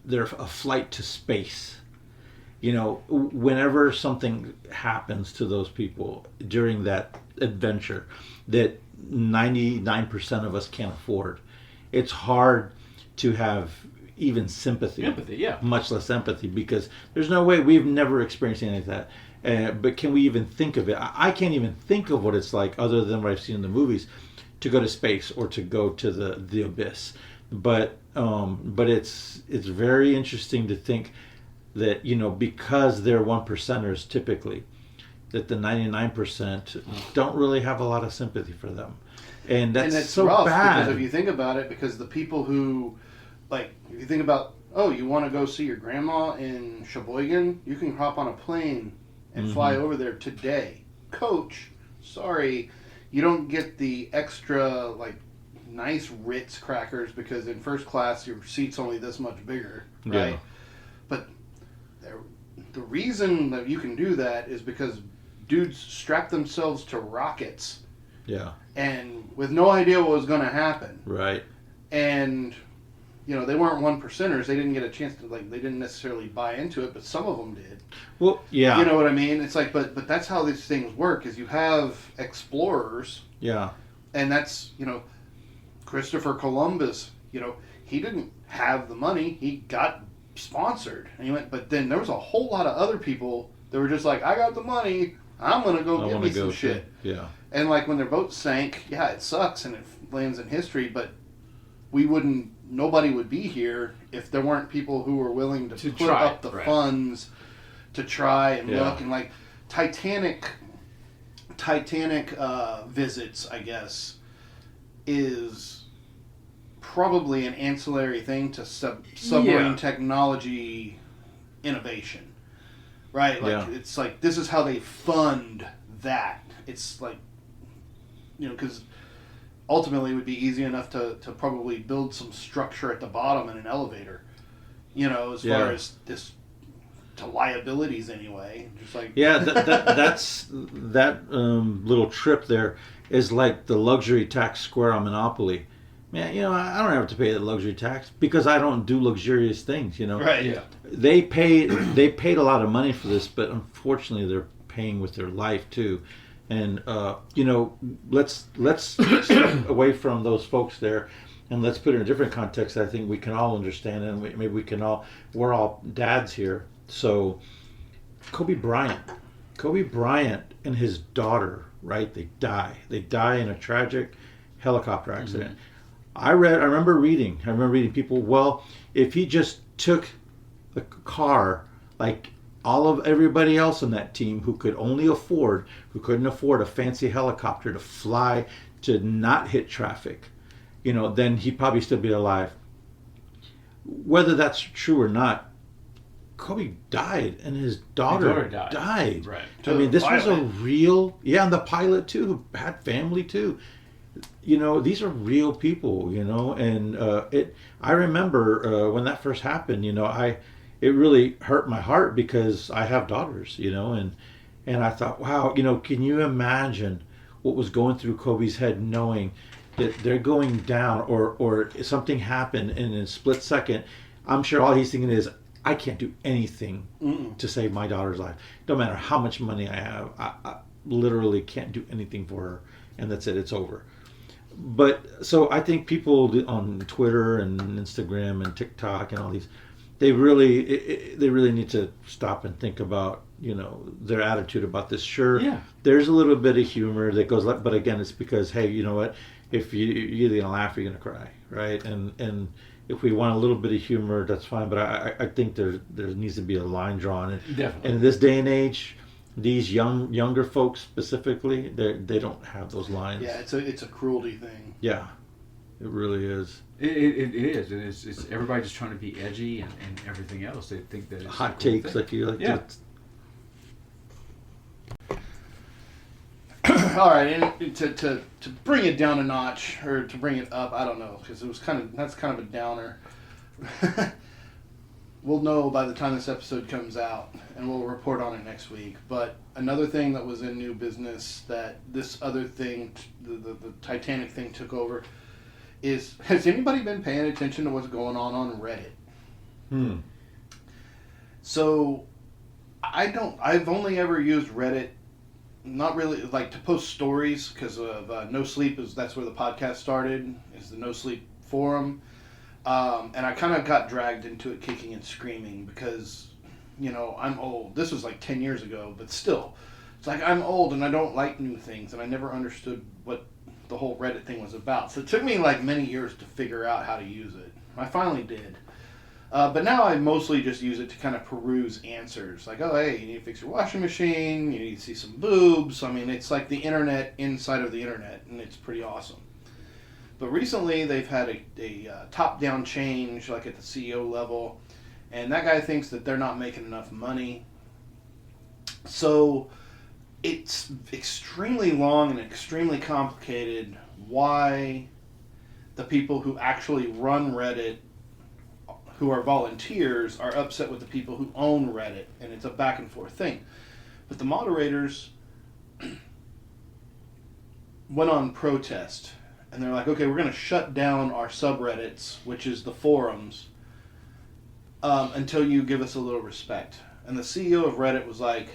a flight to space. You know, whenever something happens to those people during that adventure that 99% of us can't afford, it's hard to have even sympathy. Empathy, yeah. Much less empathy, because there's no way, we've never experienced any of that. But can we even think of it? I can't even think of what it's like, other than what I've seen in the movies, to go to space or to go to the abyss. But it's very interesting to think that, because they're 1%ers typically, that the 99% don't really have a lot of sympathy for them. And it's so rough bad. Because if you think about it, because the people who, like, if you think about, oh, you want to go see your grandma in Sheboygan, you can hop on a plane and fly over there today. Coach, sorry, you don't get the extra, like, nice Ritz crackers because in first class your seat's only this much bigger, right? Yeah. But the reason that you can do that is because dudes strap themselves to rockets Yeah. and with no idea what was going to happen. Right. And, you know, they weren't 1%ers. They didn't get a chance to, like, they didn't necessarily buy into it, but some of them did. Well, yeah. You know what I mean? It's like, but that's how these things work, is you have explorers, Yeah. and that's, you know, Christopher Columbus, you know, he didn't have the money. He got sponsored. And he went, but then there was a whole lot of other people that were just like, I got the money. I'm going to go get me some shit. Yeah. And like when their boat sank, yeah, it sucks and it lands in history, but nobody would be here if there weren't people who were willing to put try up the funds to try and look. And like Titanic visits, I guess, is probably an ancillary thing to submarine technology innovation, right? Like it's like this is how they fund that. It's like, you know, because ultimately it would be easy enough to probably build some structure at the bottom in an elevator, you know, as far as this to liabilities anyway. Just like that's that little trip there is like the luxury tax square on Monopoly. Man, you know, I don't have to pay the luxury tax because I don't do luxurious things, you know. right, Yeah. They paid a lot of money for this, but unfortunately they're paying with their life too. And you know, let's step away from those folks there, and let's put it in a different context. I think we can all understand, and maybe we're all dads here. So, Kobe Bryant and his daughter, right? They die in a tragic helicopter accident. Mm-hmm. I remember reading people. Well, if he just took the car like all of everybody else on that team who couldn't afford a fancy helicopter to fly to not hit traffic, you know, then he'd probably still be alive. Whether that's true or not, Kobe died and his daughter died. Right. I mean, this was a real, and the pilot too, who had family too. You know, these are real people, you know, and I remember when that first happened, you know, it really hurt my heart because I have daughters, you know, and I thought, wow, you know, can you imagine what was going through Kobe's head knowing that they're going down or something happened and in a split second, I'm sure all he's thinking is, I can't do anything to save my daughter's life. No matter how much money I have, I literally can't do anything for her, and that's it, it's over. But so I think people on Twitter and Instagram and TikTok and all these, they really need to stop and think about, you know, their attitude about this. Sure, there's a little bit of humor that goes, but again, it's because, hey, you know what? If you're either gonna laugh or you're gonna cry, right? And if we want a little bit of humor, that's fine. But I think there needs to be a line drawn. Definitely. And in this day and age, these younger folks specifically, they don't have those lines. Yeah, it's a cruelty thing. Yeah, it really is. It is. It's everybody just trying to be edgy and everything else. They think that it's Hot a cool takes thing. like you like. Yeah. All right, and to bring it down a notch, or to bring it up, I don't know, because that's kind of a downer. We'll know by the time this episode comes out, and we'll report on it next week. But another thing that was in new business that this other thing, the Titanic thing, took over, is, has anybody been paying attention to what's going on Reddit? So, I've only ever used Reddit, not really, like, to post stories, because of No Sleep, that's where the podcast started, is the No Sleep forum. And I kind of got dragged into it kicking and screaming because, you know, I'm old. This was like 10 years ago, but still. It's like I'm old and I don't like new things, and I never understood what the whole Reddit thing was about. So it took me like many years to figure out how to use it. I finally did. But now I mostly just use it to kind of peruse answers. Like, oh, hey, you need to fix your washing machine, you need to see some boobs. I mean, it's like the internet inside of the internet, and it's pretty awesome. But recently, they've had a top-down change, like at the CEO level, and that guy thinks that they're not making enough money. So it's extremely long and extremely complicated why the people who actually run Reddit, who are volunteers, are upset with the people who own Reddit, and it's a back and forth thing. But the moderators went on protest, and they're like, okay, we're going to shut down our subreddits, which is the forums, until you give us a little respect. And the CEO of Reddit was like,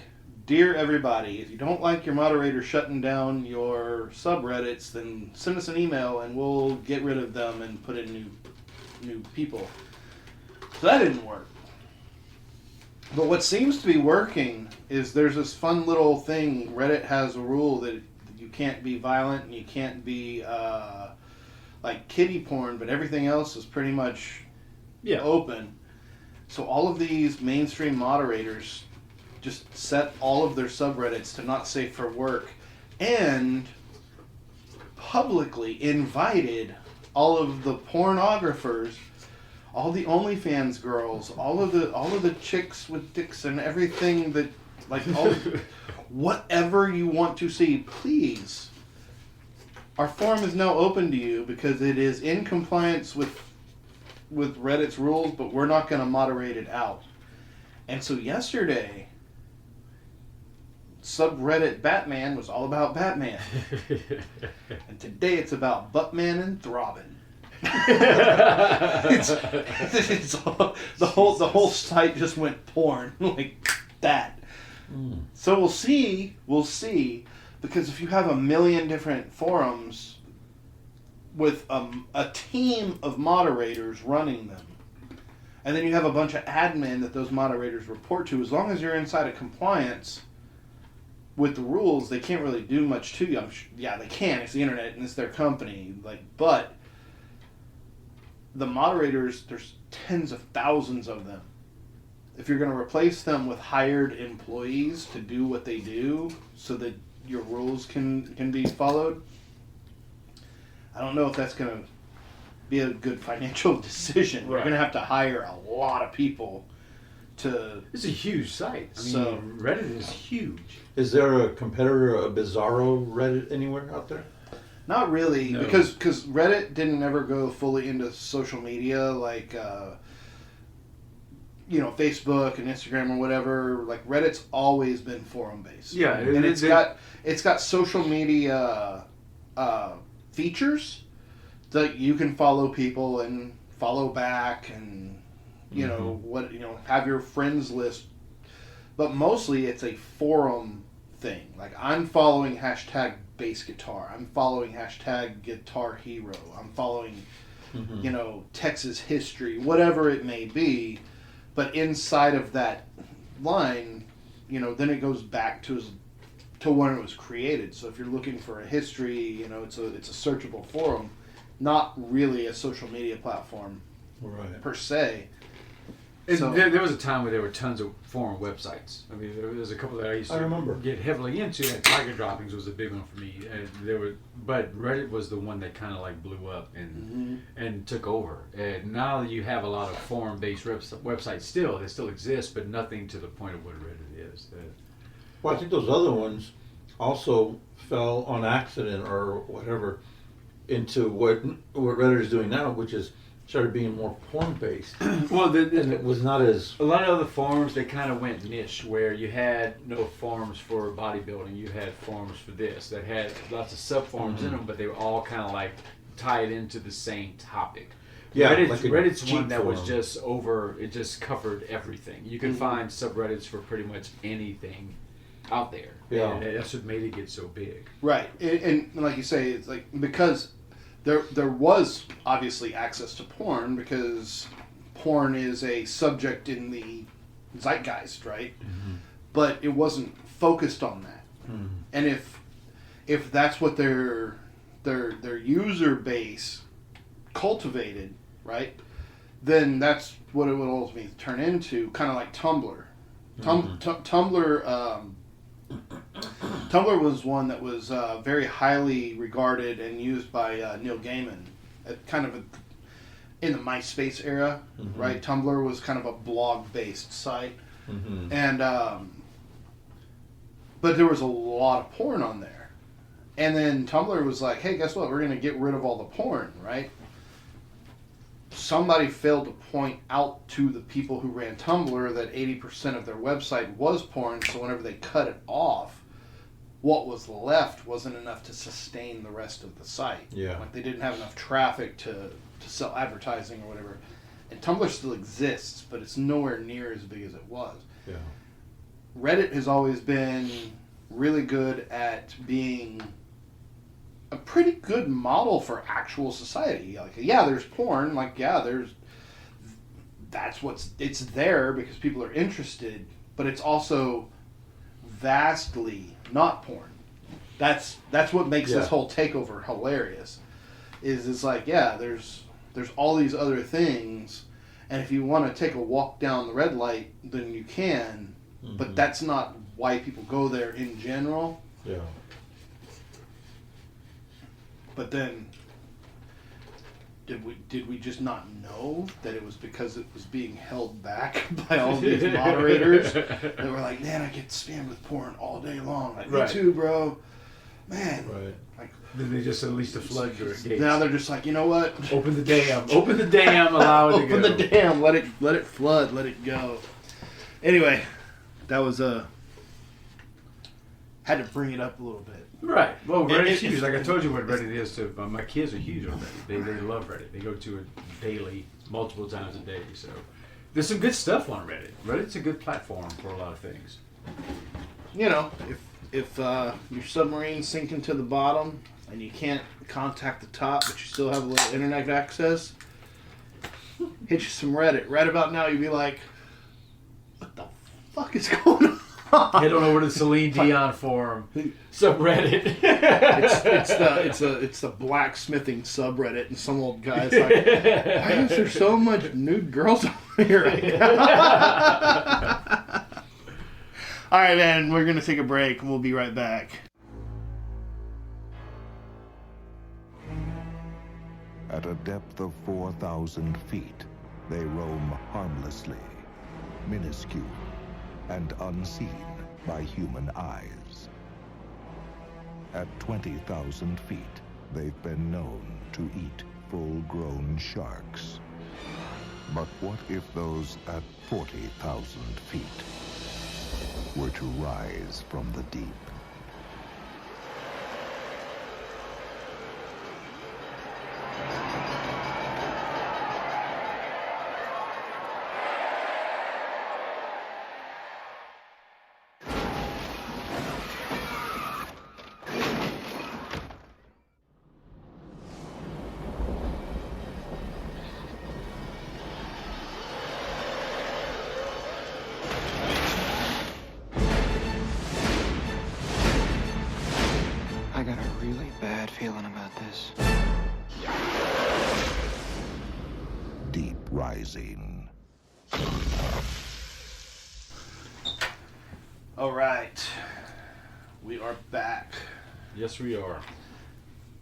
dear everybody, if you don't like your moderator shutting down your subreddits, then send us an email and we'll get rid of them and put in new people. So that didn't work. But what seems to be working is there's this fun little thing. Reddit has a rule that you can't be violent and you can't be like kiddie porn, but everything else is pretty much open. So all of these mainstream moderators just set all of their subreddits to not safe for work, and publicly invited all of the pornographers, all the OnlyFans girls, all of the chicks with dicks and everything that, like, all whatever you want to see, please. Our forum is now open to you because it is in compliance with Reddit's rules, but we're not going to moderate it out. And so yesterday, subreddit Batman was all about Batman. And today it's about Buttman and throbbing. it's all, the whole site just went porn like that. So we'll see, because if you have a million different forums with a team of moderators running them, and then you have a bunch of admin that those moderators report to, as long as you're inside of compliance with the rules, they can't really do much to you. Yeah, they can. It's the internet and it's their company. But the moderators, there's tens of thousands of them. If you're going to replace them with hired employees to do what they do, so that your rules can be followed, I don't know if that's going to be a good financial decision. Right. We're going to have to hire a lot of people to... It's a huge site. I mean, Reddit is huge. Is there a competitor, a Bizarro Reddit anywhere out there? Not really, no. because Reddit didn't ever go fully into social media like, Facebook and Instagram or whatever. Like, Reddit's always been forum based. Yeah, and it's got social media features that you can follow people and follow back and have your friends list. But mostly it's a forum thing. Like, I'm following hashtag bass guitar. I'm following hashtag guitar hero. I'm following, Texas history, whatever it may be. But inside of that line, then it goes back to when it was created. So if you're looking for a history, it's a searchable forum, not really a social media platform, right, per se. And so, there was a time where there were tons of forum websites. I mean, there was a couple that I used to get heavily into. And Tiger Droppings was a big one for me. But Reddit was the one that kind of like blew up and took over. And now you have a lot of forum-based websites still. They still exist, but nothing to the point of what Reddit is. Well, I think those other ones also fell on accident or whatever into what Reddit is doing now, which is started being more porn-based. Well, and it was not as... A lot of the forums, they kind of went niche, where you had no forums for bodybuilding. You had forums for this. That had lots of sub-forums in them, but they were all kind of like tied into the same topic. Yeah, Reddit's one that was just it just covered everything. You could find subreddits for pretty much anything out there. Yeah. And that's what made it get so big. Right. And like you say, it's like, because... There was obviously access to porn, because porn is a subject in the zeitgeist, right? Mm-hmm. But it wasn't focused on that. Mm-hmm. And if that's what their user base cultivated, right? Then that's what it would ultimately turn into, kind of like Tumblr. Tumblr was one that was very highly regarded and used by Neil Gaiman, in the MySpace era, right? Tumblr was kind of a blog-based site, and But there was a lot of porn on there. And then Tumblr was like, hey, guess what? We're going to get rid of all the porn, right? Somebody failed to point out to the people who ran Tumblr that 80% of their website was porn, so whenever they cut it off, what was left wasn't enough to sustain the rest of the site. Yeah. Like, they didn't have enough traffic to sell advertising or whatever. And Tumblr still exists, but it's nowhere near as big as it was. Yeah. Reddit has always been really good at being a pretty good model for actual society. Like, yeah, there's porn. Like, yeah, it's there because people are interested, but it's also vastly not porn. That's what makes this whole takeover hilarious. It's like, yeah, there's all these other things, and if you want to take a walk down the red light, then you can, but that's not why people go there in general. Yeah. But then, did we just not know that it was because it was being held back by all these moderators that were like, man, I get spammed with porn all day long. Like, me too, bro. Man. Right. Like, Then they just unleashed the flood gates. now they're just like, you know what? Open the dam. Open the dam. Allow it to go. Open the dam. Let it flood. Let it go. Anyway, that was had to bring it up a little bit. Right. Well, Reddit's huge. Like I told you what Reddit is to my kids are huge on Reddit. They love Reddit. They go to it daily, multiple times a day. So there's some good stuff on Reddit. Reddit's a good platform for a lot of things. You know, if your submarine's sinking to the bottom and you can't contact the top, but you still have a little internet access, hit you some Reddit. Right about now, you'd be like, what the fuck is going on? Head on over to the Celine Dion forum subreddit. It's the blacksmithing subreddit, and some old guy's like, why is there so much nude girls over here right now? All right, man, we're gonna take a break, and we'll be right back. At a depth of 4,000 feet, they roam harmlessly, minuscule, and unseen by human eyes. At 20,000 feet, they've been known to eat full-grown sharks. But what if those at 40,000 feet were to rise from the deep? I got a really bad feeling about this. Deep Rising. All right, we are back, Yes, we are.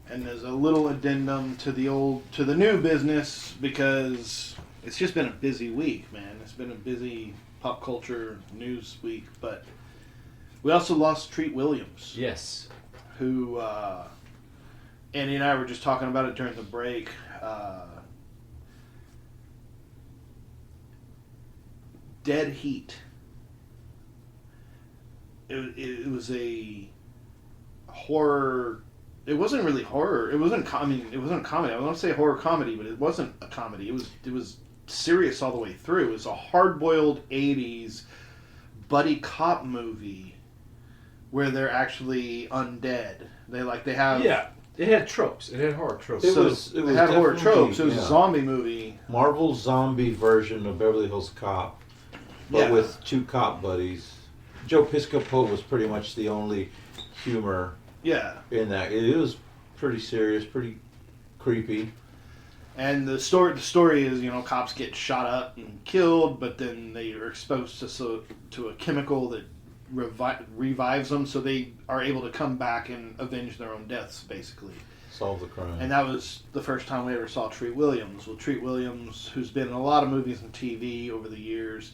and there's a little addendum to the new business because it's just been a busy week, man. It's been a busy pop culture news week, but we also lost Treat Williams. Yes. Who Andy and I were just talking about it during the break. Dead Heat. It was a horror. It wasn't really horror. It wasn't. It wasn't a comedy. I don't want to say horror comedy, but it wasn't a comedy. It was serious all the way through. It was a hard-boiled '80s buddy cop movie where they're actually undead. They have. Yeah. It had tropes. It had horror tropes. It So was it had horror definitely, tropes. It was yeah, a zombie movie. Marvel's zombie version of Beverly Hills Cop, but Yeah. with two cop buddies. Joe Piscopo was pretty much the only humor Yeah. in that. It was pretty serious, pretty creepy. And the story is, cops get shot up and killed, but then they are exposed to a chemical that revives them, so they are able to come back and avenge their own deaths, basically. Solve the crime. And that was the first time we ever saw Treat Williams. Well, Treat Williams, who's been in a lot of movies and TV over the years,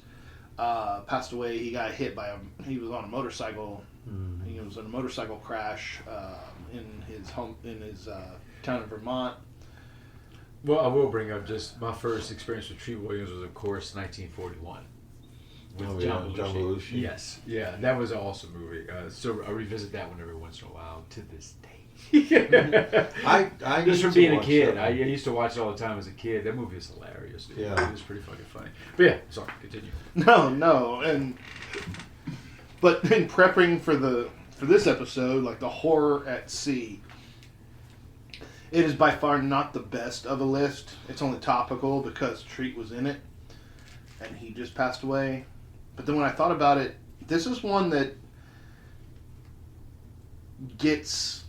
passed away. He got hit he was on a motorcycle He was in a motorcycle crash in his town in Vermont. Well, I will bring up just my first experience with Treat Williams was, of course, 1941 with John Belushi. Yes, yeah, that was an awesome movie. So I revisit that one every once in a while to this day. I just need from to being a watch kid, that I one. used to watch it all the time as a kid. That movie is hilarious. Dude. Yeah. It was pretty fucking funny. But yeah, sorry, continue. No, but in prepping for this episode, like the horror at sea, it is by far not the best of a list. It's only topical because Treat was in it, and he just passed away. But then when I thought about it, this is one that gets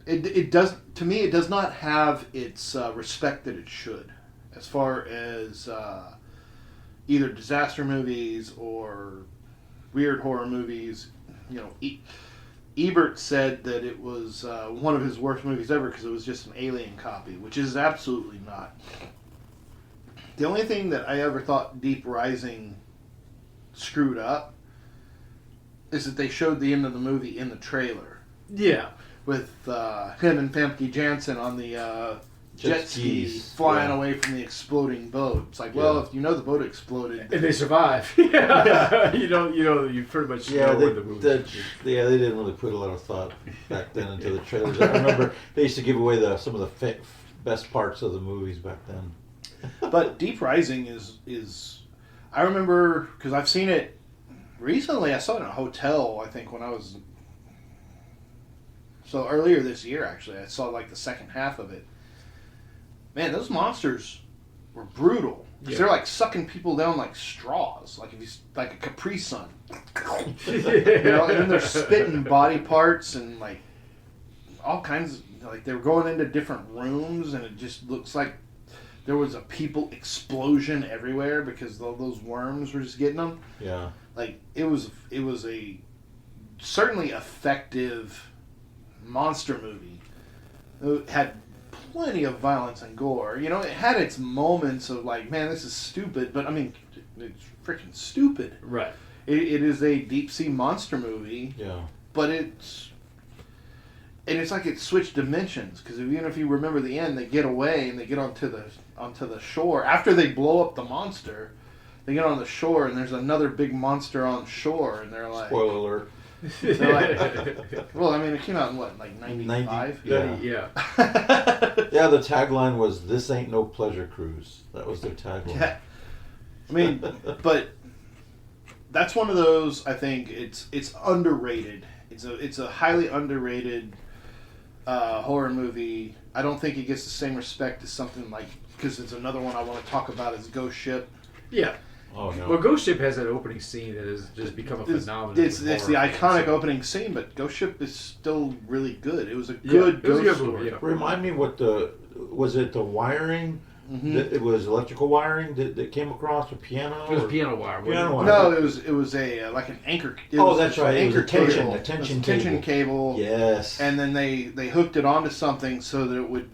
it does, to me, it does not have its respect that it should, as far as either disaster movies or weird horror movies. You know, Ebert said that it was one of his worst movies ever because it was just an Alien copy, which is absolutely not. The only thing that I ever thought Deep Rising screwed up is that they showed the end of the movie in the trailer. Yeah. With him and Famke Janssen on the jet skis flying away from the exploding boat. It's like, well, if you know the boat exploded, and they survive, you pretty much know where the movie is. They didn't really put a lot of thought back then into the trailers. I remember they used to give away some of the best parts of the movies back then. But Deep Rising is I remember, because I've seen it recently. I saw it in a hotel, I think, when I was... So earlier this year, actually, I saw like the second half of it. Man, those monsters were brutal. Because they're like sucking people down like straws, like like a Capri Sun. And then they're spitting body parts and like all kinds of, like they were going into different rooms, and it just looks like there was a people explosion everywhere because those worms were just getting them. Yeah, like it was a certainly effective monster movie. It had plenty of violence and gore. You know, it had its moments of like, man, this is stupid, but I mean, it's freaking stupid. Right. It is a deep sea monster movie. Yeah. But it's like it switched dimensions, because even if you remember the end, they get away and they get onto the shore after they blow up the monster. They get on the shore and there's another big monster on shore, and they're like, spoiler alert. They're like, well, I mean, it came out in what, like 95? Yeah. Yeah. Yeah, the tagline was, "This ain't no pleasure cruise." That was their tagline. Yeah. I mean, but that's one of those, I think, it's underrated. It's a highly underrated horror movie. I don't think it gets the same respect as something like, because it's another one I want to talk about, is Ghost Ship. Yeah. Oh, no. Well, Ghost Ship has that opening scene that has just become a phenomenon. It's the iconic opening scene, but Ghost Ship is still really good. It was a good ghost story. Yeah. Remind me was it the wiring? Mm-hmm. It was electrical wiring that came across, or piano? It was piano wire. Piano wire. No, it was a like an anchor. That's right. Anchor cable. A tension cable. Yes. And then they hooked it onto something so that it would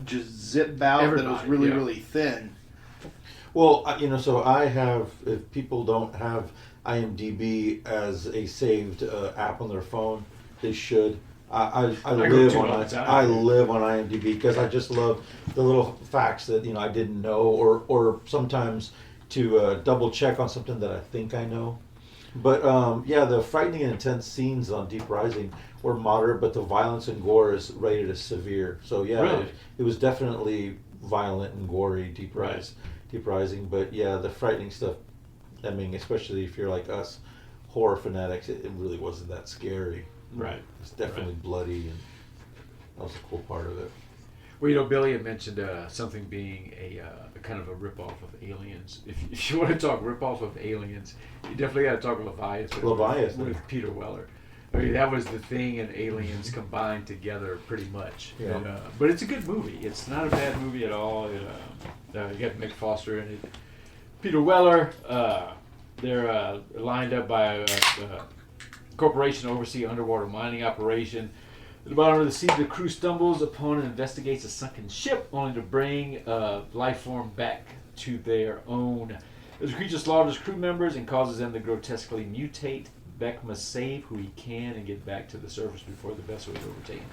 just zip out. That it was really really thin. Well, so I have, if people don't have IMDb as a saved app on their phone, they should. I live on IMDb because I just love the little facts that I didn't know, or sometimes to double check on something that I think I know. But the frightening and intense scenes on Deep Rising were moderate, but the violence and gore is rated as severe. So really? it was definitely violent and gory. Deep Rising, but the frightening stuff, I mean, especially if you're like us, horror fanatics, it really wasn't that scary. Right. It's definitely bloody, and that was a cool part of it. Well, Billy had mentioned something being a kind of a ripoff of Aliens. If you want to talk ripoff of Aliens, you definitely got to talk Leviathan. With Peter Weller. I mean, that was the thing, and Aliens combined together pretty much. Yeah. And, but it's a good movie. It's not a bad movie at all. You got Mick Foster in it. Peter Weller. They're lined up by a corporation to oversee underwater mining operation. At the bottom of the sea, the crew stumbles upon and investigates a sunken ship, only to bring life form back to their own. As the creature slaughters crew members and causes them to grotesquely mutate Beck must save who he can and get back to the surface before the vessel is overtaken.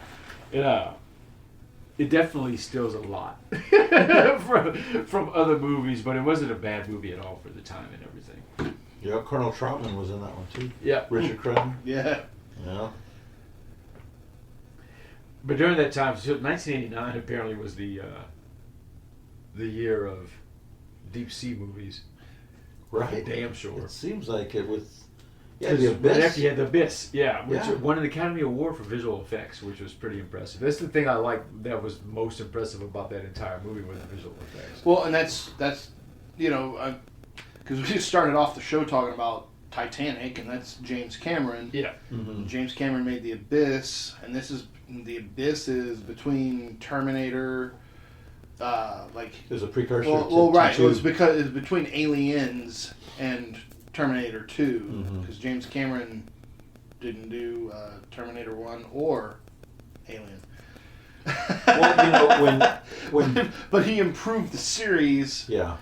It definitely steals a lot from other movies, but it wasn't a bad movie at all for the time and everything. Yeah, Colonel Troutman was in that one too. Yeah. Richard Crenna. Yeah. Yeah. But during that time, so 1989 apparently was the year of deep sea movies. Right. Damn sure. It seems like it with. Yeah, Because the right Abyss. after you had The Abyss, which Yeah. won an Academy Award for visual effects, which was pretty impressive. That's the thing I like that was most impressive about that entire movie was the visual effects. Well, and that's because we just started off the show talking about Titanic, and that's James Cameron. Yeah. Mm-hmm. James Cameron made The Abyss, and The Abyss is between Terminator, There's a precursor. Well, to right. T2. It was because it's between Aliens and Terminator 2, because Mhm. James Cameron didn't do Terminator 1 or Alien. Well, when but he improved the series yeah.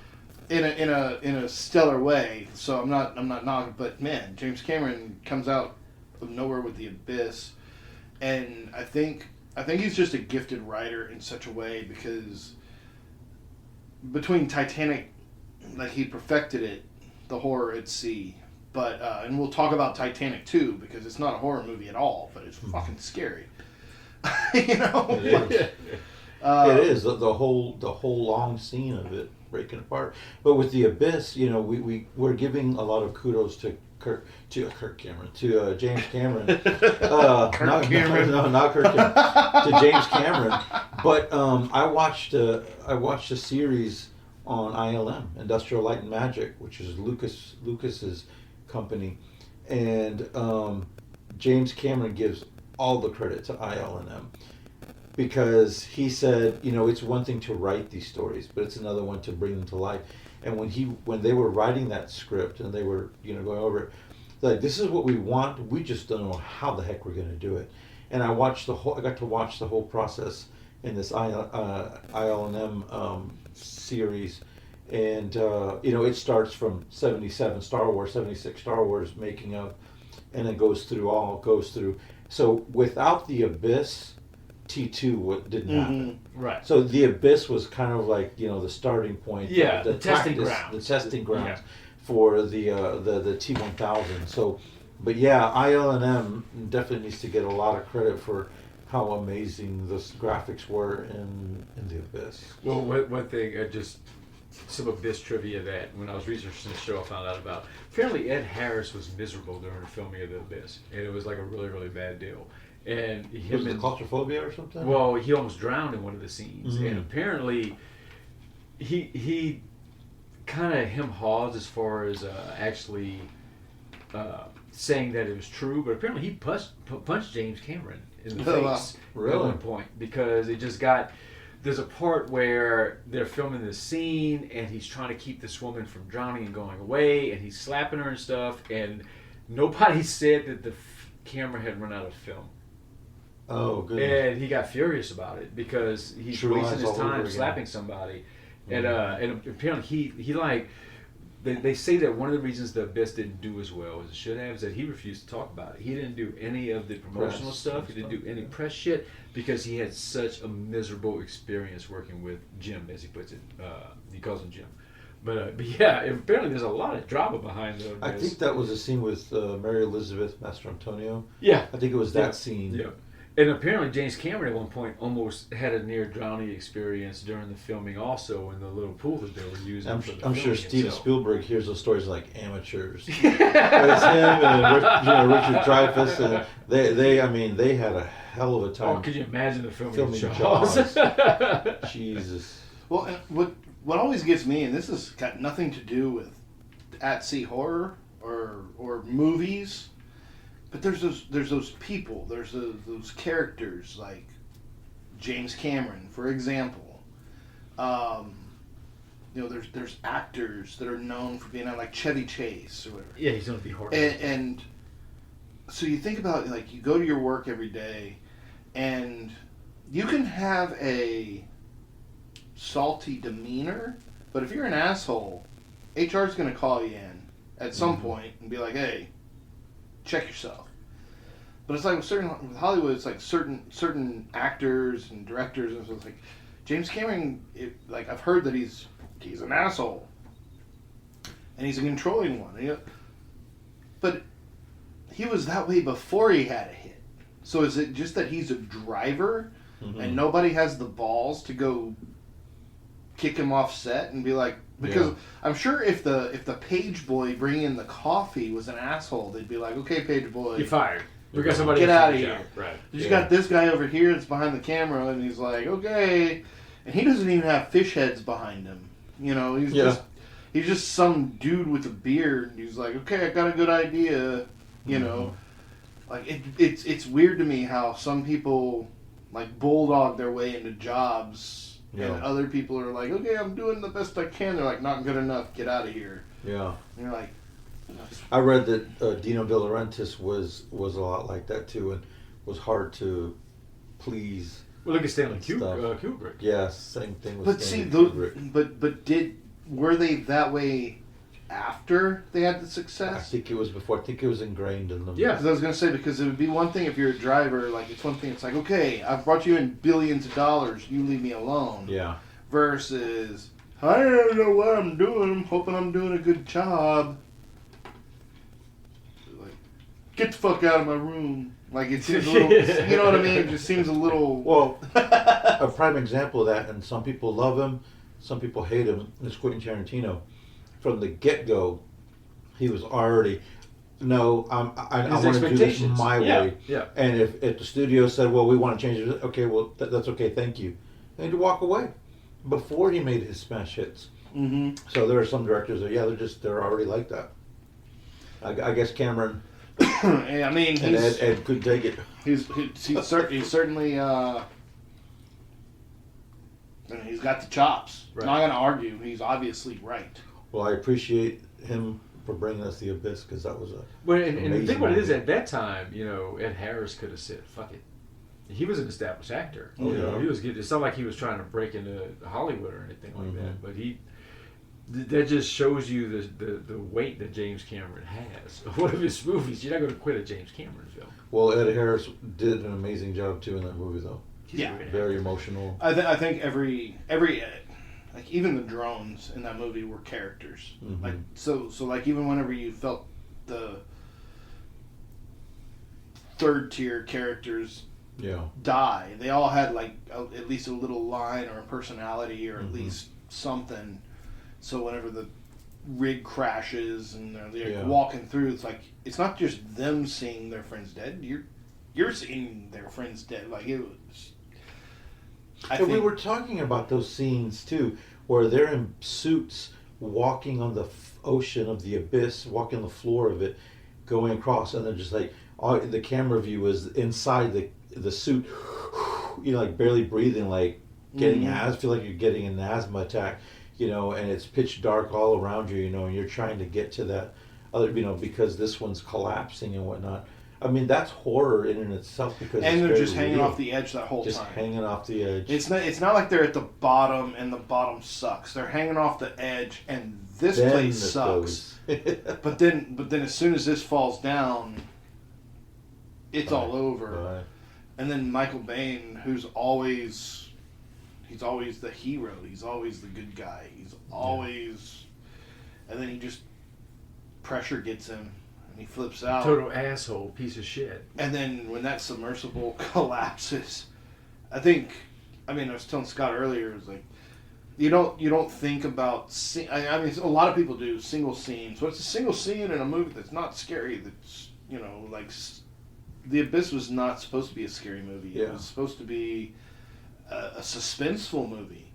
in a stellar way. So I'm not knocking, but man, James Cameron comes out of nowhere with The Abyss, and I think he's just a gifted writer in such a way, because between Titanic, like, he perfected it, the horror at sea. But and we'll talk about Titanic too, because it's not a horror movie at all, but it's fucking scary. You know, It is. It is the whole long scene of it breaking apart. But with The Abyss, we're giving a lot of kudos to James Cameron. Not Cameron. No, not Kirk Cameron. To James Cameron. But I watched a series on ILM, Industrial Light and Magic, which is Lucas's company, and James Cameron gives all the credit to ILM, because he said, it's one thing to write these stories, but it's another one to bring them to life. And when they were writing that script and they were going over it, like, this is what we want, we just don't know how the heck we're going to do it. And I got to watch the whole process in this ILM series. And it starts from 77 Star Wars, 76 Star Wars making of, and it goes through. So without The Abyss, T2 didn't happen. Right. So The Abyss was kind of like, the starting point. Yeah, the testing practice, grounds. The testing grounds Yeah. for the T1000. So, but yeah, ILM definitely needs to get a lot of credit for how amazing the graphics were in The Abyss. Well, one thing, just some Abyss trivia that when I was researching the show I found out about. Apparently Ed Harris was miserable during the filming of The Abyss, and it was like a really, really bad deal. And Was it claustrophobia or something? Well, he almost drowned in one of the scenes, Mhm. and apparently he kind of hem-haws as far as actually saying that it was true, but apparently he punched James Cameron in the Oh, wow. face Really? at one point, because it just got. There's a part where they're filming this scene, and he's trying to keep this woman from drowning and going away, and he's slapping her and stuff, and nobody said that the camera had run out of film. Oh, good. And he got furious about it because he's True wasting Lies his all over time again. slapping somebody. And apparently he like, they say that one of the reasons The Abyss didn't do as well as it should have is that he refused to talk about it. He didn't do any of the promotional Press stuff. He didn't do any press shit because he had such a miserable experience working with Jim, as he puts it. He calls him Jim. But yeah, apparently there's a lot of drama behind The Abyss. I think that was a scene with Mary Elizabeth Mastrantonio. Yeah. I think it was that scene. Yeah. And apparently James Cameron at one point almost had a near drowning experience during the filming also in the little pool that they were using I'm for the sure filming Steven itself. Spielberg hears those stories like amateurs. It was him and Richard Dreyfuss, and they had a hell of a Oh, time could you imagine the filming, filming of Jaws? Jaws. Jesus. Well, and what always gets me, and this has got nothing to do with at sea horror or movies, but there's those people, there's those characters like James Cameron, for example. There's actors that are known for being like Chevy Chase or whatever. Yeah, he's going to be horrible. And so you think about, like, you go to your work every day, and you can have a salty demeanor, but if you're an asshole, HR's going to call you in at some point and be like, hey, check yourself. But it's like with Hollywood, it's like certain actors and directors, and so it's like James Cameron. Like I've heard that he's an asshole, and he's a controlling one. But he was that way before he had a hit. So is it just that he's a driver, and nobody has the balls to go kick him off set and be like, because I'm sure if the page boy bringing in the coffee was an asshole, they'd be like, okay, page boy, You're fired. We got somebody get else out to of do here. it. Right. You got this guy over here that's behind the camera, and he's like, okay, and he doesn't even have fish heads behind him. He's just some dude with a beard. And he's like, okay, I got a good idea. Like it's weird to me how some people like bulldog their way into jobs, and other people are like, okay, I'm doing the best I can. They're like, not good enough. Get out of here. Yeah. And you're like, I read that Dino De Laurentiis was a lot like that too, and was hard to please. Well, look at Stanley Kubrick. Yeah, same thing with but Stanley see, Kubrick. Were they that way after they had the success? I think it was before. I think it was ingrained in them. Yeah. Because I was going to say, because it would be one thing if you're a driver, like it's one thing, it's like, okay, I've brought you in billions of dollars, you leave me alone. Yeah. Versus, I don't know what I'm doing, I'm hoping I'm doing a good job. Like, get the fuck out of my room. Like, it seems a little, you know what I mean? It just seems a little... Well, a prime example of that, and some people love him, some people hate him, is Quentin Tarantino. From the get-go, he was already, I want to do this my way. Yeah. And if the studio said, well, we want to change it, okay, well, that's okay, thank you. And he'd walk away before he made his smash hits. Mm-hmm. So there are some directors that, they're already like that. I guess Cameron I mean, and Ed could take it. He's certainly, I mean, he's got the chops. Right. Not going to argue. He's obviously right. Well, I appreciate him for bringing us The Abyss, because that was a And the thing what it is, movie. at that time, Ed Harris could have said, fuck it. He was an established actor. Oh, yeah. He was good. It's not like he was trying to break into Hollywood or anything like Mm-hmm. that. But that just shows you the weight that James Cameron has. One of his movies, you're not going to quit a James Cameron film. Well, Ed Harris did an amazing job too in that movie, though. Yeah. Very emotional. I think every like even the drones in that movie were characters. Mm-hmm. Like so like even whenever you felt the third tier characters die, they all had like at least a little line or a personality or at least something. So whenever the rig crashes and they're walking through, it's like it's not just them seeing their friends dead. You're seeing their friends dead. Like it was. We were talking about those scenes too, where they're in suits walking on the ocean of the abyss, walking on the floor of it, going across, and they're just like the camera view is inside the suit, like barely breathing, like getting feel like you're getting an asthma attack, and it's pitch dark all around you, and you're trying to get to that other, because this one's collapsing and whatnot. I mean, that's horror in and itself, because and it's they're very just hanging real. off the edge that whole Just time. hanging off the edge. It's not like they're at the bottom and the bottom sucks. They're hanging off the edge, and this Then place it sucks. goes. But then as soon as this falls down, it's all over. Right. And then Michael Bain, he's always the hero. He's always the good guy. He's always, and then he just pressure gets him. And he flips out. Total asshole, piece of shit. And then when that submersible collapses, I was telling Scott earlier, it was like, you don't think about, I mean, a lot of people do single scenes. So it's a single scene in a movie that's not scary. That's, like, The Abyss was not supposed to be a scary movie. Yeah. It was supposed to be a suspenseful movie.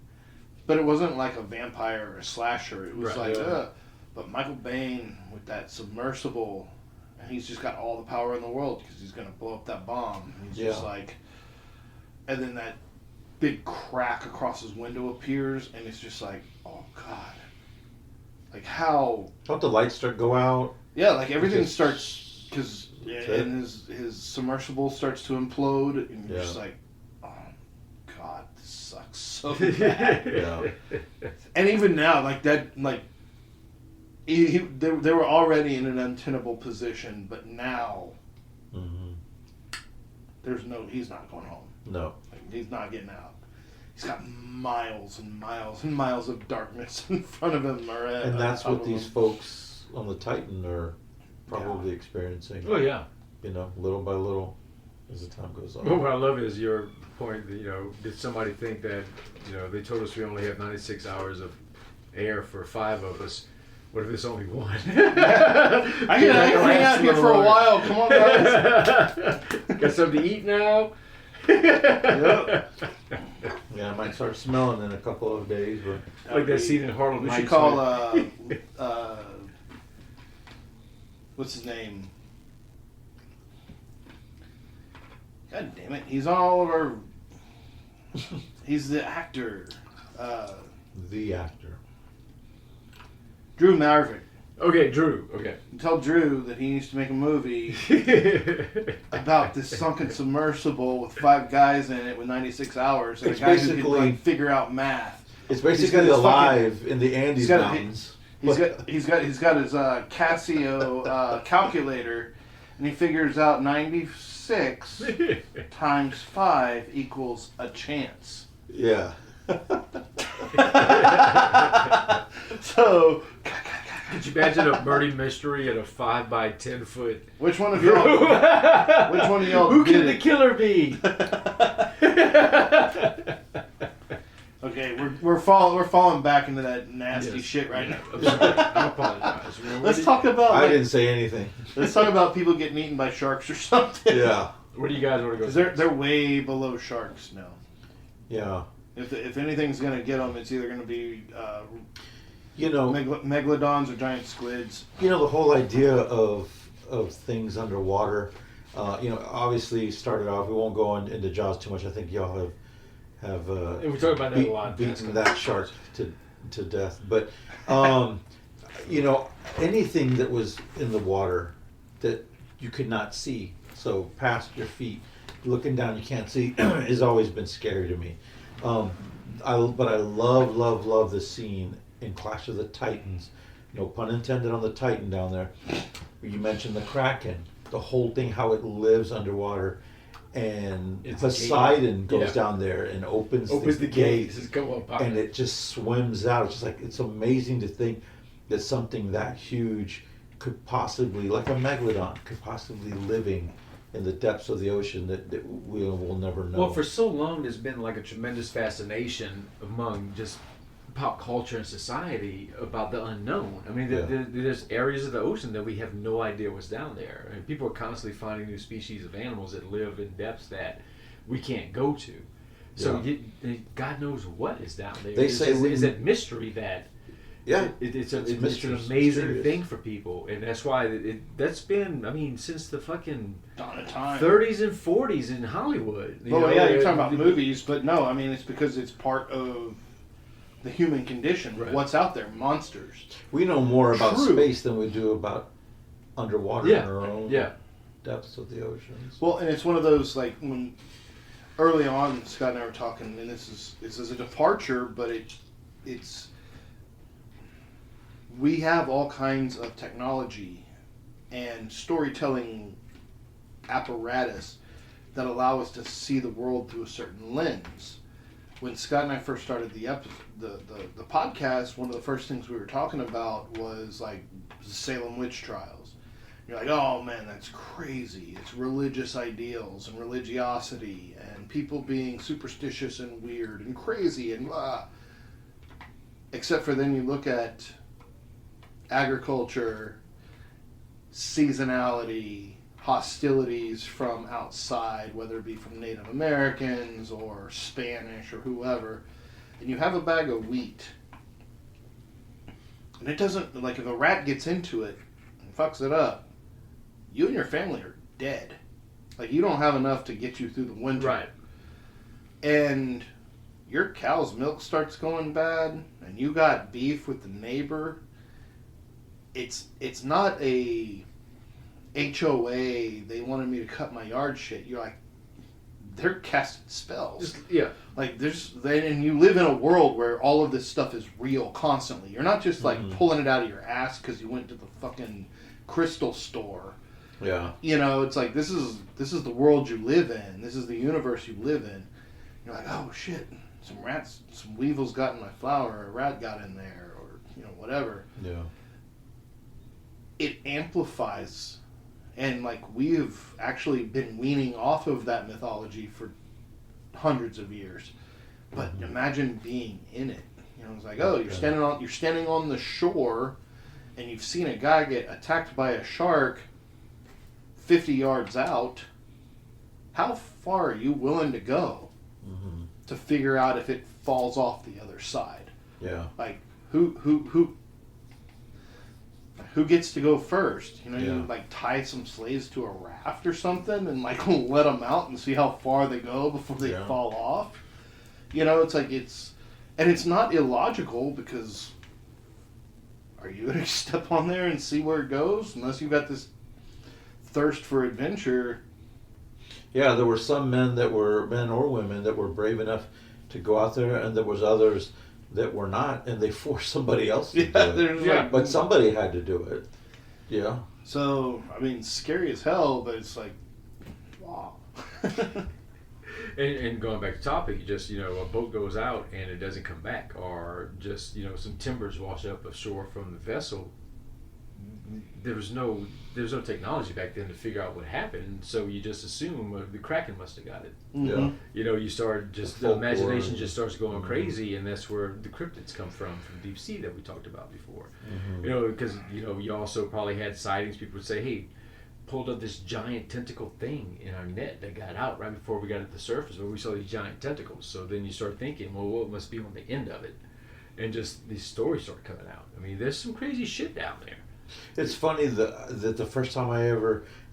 But it wasn't like a vampire or a slasher. It was But Michael Bain with that submersible, and he's just got all the power in the world because he's going to blow up that bomb. And he's just like, and then that big crack across his window appears, and it's just like, oh God. Like how... Don't the lights go out? Yeah, like everything starts, because That's and his submersible starts to implode, and you're just like, oh God, this sucks so bad. Yeah. And even now, like that, like they were already in an untenable position, but now he's not going home. No. Like, he's not getting out. He's got miles and miles and miles of darkness in front of him. And that's what these folks on the Titan are probably experiencing. Oh yeah. You know, little by little as the time goes on. Well, what I love is your point that, did somebody think that, they told us we only have 96 hours of air for 5 of us. What if it's only 1? I can hang out here for a while. Come on, guys. Got something to eat now? Yep. Yeah, I might start smelling in a couple of days, but Like that scene in Harlem We Nights. should call what's his name? God damn it! He's all of our. He's the actor. the actor. Drew Marvick. Okay, Drew. Okay. Tell Drew that he needs to make a movie about this sunken submersible with 5 guys in it with 96 hours and It's a guy who can basically- figure out math. It's got basically his alive in the Andes he's got- Mountains. He's got his Casio calculator, and he figures out 96 times 5 equals a chance. Yeah. So, Could you imagine a murder mystery at a 5 by 10 foot? which one of y'all? Which one of y'all Who did can the it? killer be? Okay, we're falling back into that nasty Yes. shit right now. I'm sorry. I apologize. Let's talk about I like, didn't say anything. let's talk about people getting eaten by sharks or something. Yeah. Where do you guys want to go? Because they're way below sharks now. Yeah. If anything's gonna get them, it's either gonna be You know, megalodons or giant squids. the whole idea of things underwater, obviously started off, we won't go into Jaws too much. I think y'all have And we talk about that a lot. beaten that shark to death. But, anything that was in the water that you could not see, so past your feet, looking down you can't see, has always been scary to me. But I love the scene in Clash of the Titans, no pun intended on the Titan down there, where you mentioned the Kraken, the whole thing, how it lives underwater, and It's Poseidon gated. goes Yeah. down there and opens the gates. Come on, Pop. and it just swims out. It's just like, it's amazing to think that something that huge could possibly, like a megalodon, could possibly living in the depths of the ocean that we will never know. Well, for so long, there's been like a tremendous fascination among just pop culture and society about the unknown. I mean, there's areas of the ocean that we have no idea what's down there. I mean, people are constantly finding new species of animals that live in depths that we can't go to. So God knows what is down there. They say it's that mystery that it's an amazing mysterious thing for people, and that's why that's been since the fucking Dawn of time. 30s and 40s in Hollywood. You're talking about movies, but no, it's because it's part of the human condition. Right. What's out there? Monsters. we know more about True. space than we do about underwater in our own depths of the oceans. Well, and it's one of those, like, when early on Scott and I were talking, and this is a departure, but it's we have all kinds of technology and storytelling apparatus that allow us to see the world through a certain lens. When Scott and I first started the podcast, one of the first things we were talking about was like Salem witch trials. You're like, oh man, that's crazy. It's religious ideals and religiosity and people being superstitious and weird and crazy and blah. Except for then you look at agriculture, seasonality, hostilities from outside, whether it be from Native Americans or Spanish or whoever, and you have a bag of wheat, and it doesn't, like, if a rat gets into it and fucks it up, you and your family are dead. Like, you don't have enough to get you through the winter. Right. And your cow's milk starts going bad, and you got beef with the neighbor. It's not a HOA, they wanted me to cut my yard shit. You're like, they're casting spells. Yeah. Like and you live in a world where all of this stuff is real constantly. You're not just like pulling it out of your ass because you went to the fucking crystal store. Yeah. You know, it's like this is the world you live in. This is the universe you live in. You're like, oh shit, some weevils got in my flour, a rat got in there, or whatever. Yeah. It amplifies, and like we've actually been weaning off of that mythology for hundreds of years. But imagine being in it. It's like, oh, you're standing on the shore, and you've seen a guy get attacked by a shark 50 yards out. How far are you willing to go to figure out if it falls off the other side? Yeah. Like who gets to go first? You like tie some slaves to a raft or something and like let them out and see how far they go before they fall off. It's like and it's not illogical, because are you going to step on there and see where it goes unless you've got this thirst for adventure? Yeah, there were some men or women that were brave enough to go out there, and there was others that were not, and they forced somebody else to do it. But somebody had to do it. Yeah. So, I mean, scary as hell, but it's like, wow. And going back to topic, just a boat goes out and it doesn't come back, or just some timbers wash up ashore from the vessel. There was no technology back then to figure out what happened, so you just assume the Kraken must have got it. Yeah. You start the imagination just starts going crazy, and that's where the cryptids come from deep sea that we talked about before. Because you also probably had sightings. People would say, "Hey, pulled up this giant tentacle thing in our net that got out right before we got to the surface, where we saw these giant tentacles." So then you start thinking, well, what must be on the end of it? And just these stories start coming out. I mean, there's some crazy shit down there. It's funny that the first time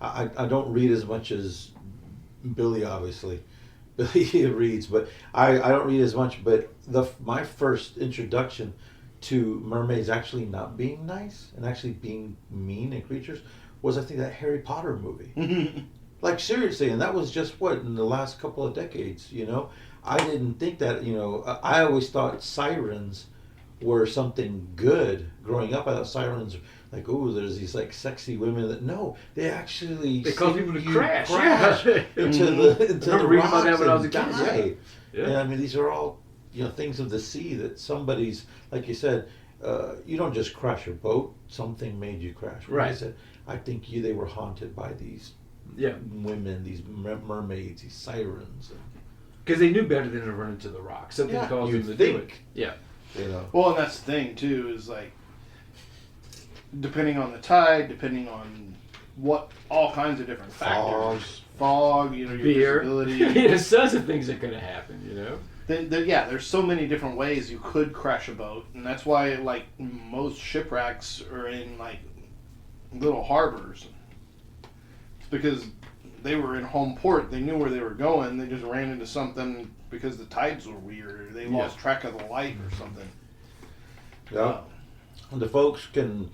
I don't read as much as Billy, obviously. Billy reads, but I don't read as much. But my first introduction to mermaids actually not being nice and actually being mean and creatures was, I think, that Harry Potter movie. Like, seriously, and that was just in the last couple of decades, I didn't think that, I always thought sirens were something good growing up. I thought sirens, like, oh, there's these like sexy women that they actually cause people to crash into the reading rocks about that when I was a and kid. die. Yeah. And I mean, these are all things of the sea that somebody's, like you said, you don't just crash your boat. Something made you crash. Right. I said, I think they were haunted by these women, these mermaids, these sirens. Because they knew better than to run into the rock. Something caused them to do it. Yeah. Well, and that's the thing too, is like, depending on the tide, depending on all kinds of different factors, fog, your beer, visibility. there's tons of things that could have happened, There's so many different ways you could crash a boat, and that's why like most shipwrecks are in like little harbors. It's because they were in home port, they knew where they were going, they just ran into something because the tides were weird, or they lost track of the light or something. Yeah. And the folks can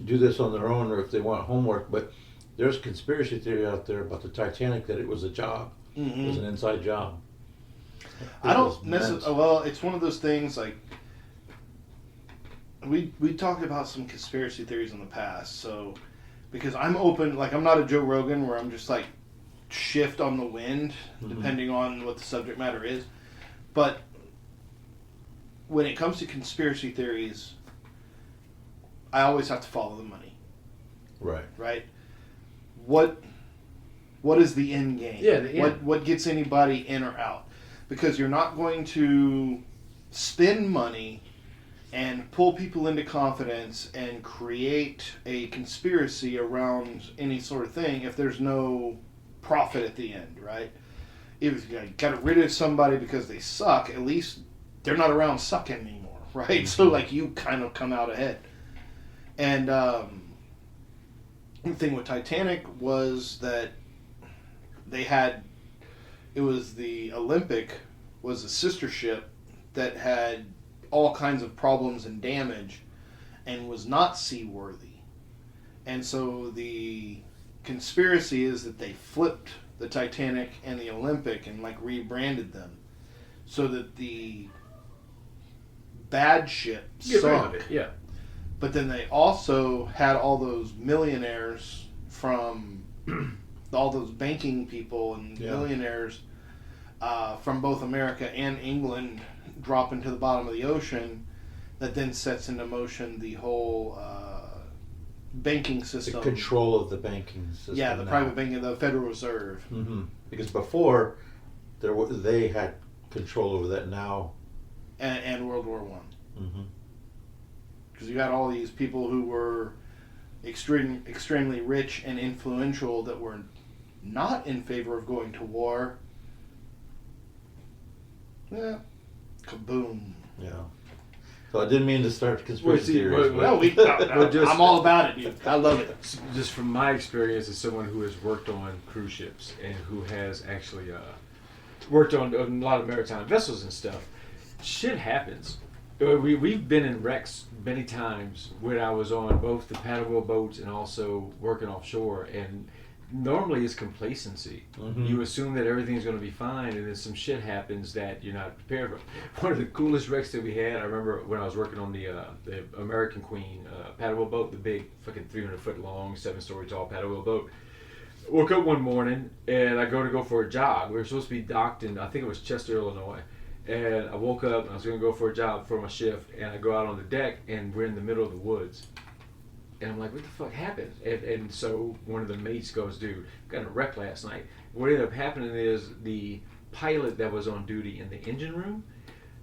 do this on their own, or if they want homework, but there's conspiracy theory out there about the Titanic that it was a job. It was an inside job. I don't necessarily. Well, it's one of those things like we talked about some conspiracy theories in the past. So because I'm open, like I'm not a Joe Rogan where I'm just like shift on the wind depending on what the subject matter is. But when it comes to conspiracy theories, I always have to follow the money. Right. Right. What is the end game? Yeah. The end. What gets anybody in or out? Because you're not going to spend money and pull people into confidence and create a conspiracy around any sort of thing if there's no profit at the end, right? If you got rid of somebody because they suck, at least they're not around sucking anymore, right? So like you kind of come out ahead. And the thing with Titanic was that it was the Olympic was a sister ship that had all kinds of problems and damage and was not seaworthy. And so the conspiracy is that they flipped the Titanic and the Olympic and like rebranded them so that the bad ship sunk. Yeah. But then they also had all those millionaires from all those banking people and millionaires from both America and England drop into the bottom of the ocean. That then sets into motion the whole banking system. The control of the banking system. Yeah, the private banking, the Federal Reserve. Mm-hmm. Because before, they had control over that now. And World War One. Mm-hmm. Because you got all these people who were extremely rich and influential that were not in favor of going to war. Yeah. Kaboom. Yeah. So I didn't mean to start conspiracy theories. Well, I'm all about it, dude. I love it. Just from my experience as someone who has worked on cruise ships and who has actually worked on a lot of maritime vessels and stuff, shit happens. We've been in wrecks many times when I was on both the paddlewheel boats and also working offshore, and normally it's complacency. Mm-hmm. You assume that everything's going to be fine, and then some shit happens that you're not prepared for. One of the coolest wrecks that we had, I remember when I was working on the American Queen paddlewheel boat, the big fucking 300-foot long, 7-story tall paddlewheel boat. Woke up one morning and I go for a jog. We were supposed to be docked in, I think it was Chester, Illinois. And I woke up and I was going to go for a jog for my shift, and I go out on the deck and we're in the middle of the woods. And I'm like, what the fuck happened? And so one of the mates goes, dude, got in a wreck last night. What ended up happening is the pilot that was on duty in the engine room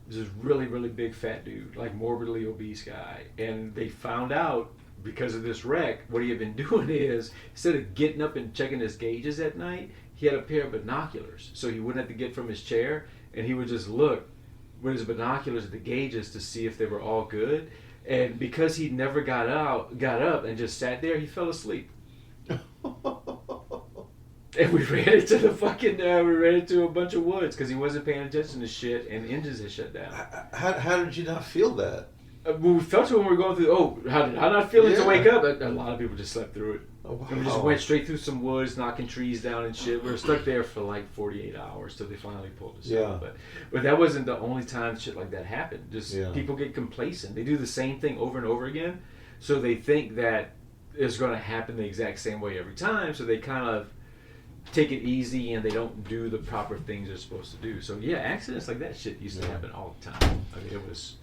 was this really, really big fat dude, like morbidly obese guy. And they found out because of this wreck, what he had been doing is, instead of getting up and checking his gauges at night, he had a pair of binoculars. So he wouldn't have to get from his chair, and he would just look with his binoculars at the gauges to see if they were all good. And because he never got up and just sat there, he fell asleep. And we ran into the fucking, we ran into a bunch of woods because he wasn't paying attention to shit, and engines had shut down. How did you not feel that? We felt it when we were going through, how did I not feel it to wake up? A lot of people just slept through it. Oh, wow. And we just went straight through some woods, knocking trees down and shit. We were stuck there for like 48 hours till they finally pulled us out. But that wasn't the only time shit like that happened. Just people get complacent. They do the same thing over and over again. So they think that it's going to happen the exact same way every time. So they kind of take it easy and they don't do the proper things they're supposed to do. So yeah, accidents like that shit used to happen all the time. I mean, it was...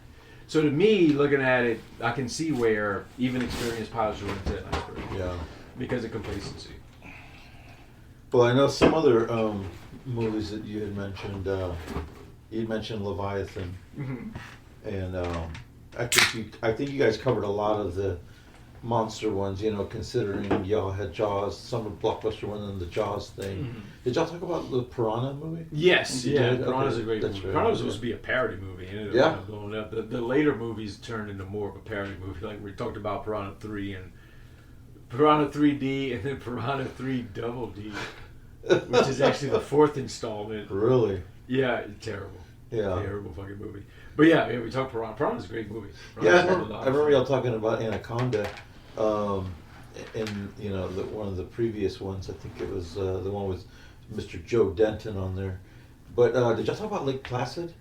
So to me, looking at it, I can see where even experienced pilots run into that iceberg. Yeah. Because of complacency. Well, I know some other movies that you had mentioned. You mentioned Leviathan, and I think you guys covered a lot of the monster ones. You know, considering y'all had Jaws, some of the blockbuster one, and the Jaws thing. Did y'all talk about the Piranha movie? Yes, did? Piranha's a great movie. Right. Piranha was supposed to be a parody movie, and it ended up blowing up. The later movies turned into more of a parody movie. Like we talked about Piranha 3 and Piranha 3D, and then Piranha 3 Double D, which is actually the 4th installment. Really? Yeah, terrible. Yeah. Terrible fucking movie. But yeah, we talked Piranha. Piranha's a great movie. I remember y'all talking about Anaconda, and you know, one of the previous ones. I think it was the one with Mr. Joe Denton on there. But did y'all talk about Lake Placid?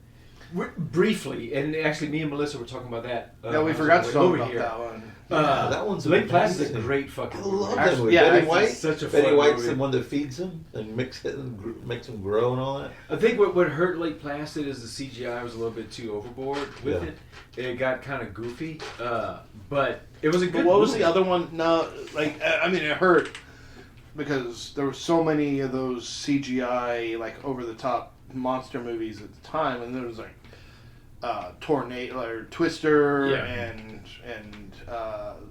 Briefly, and actually me and Melissa were talking about that. We forgot to talk about that one. That one's Lake Placid is a great fucking movie. I love that movie. Yeah, Betty White. Such a Betty fun White's movie. the one that feeds him and makes him grow and all that. I think what hurt Lake Placid is the CGI was a little bit too overboard with it. It got kind of goofy, but it was a good. But what was movie. the other one? No, like I mean, it hurt because there were so many of those CGI like over the top monster movies at the time, and there was like Tornado or Twister and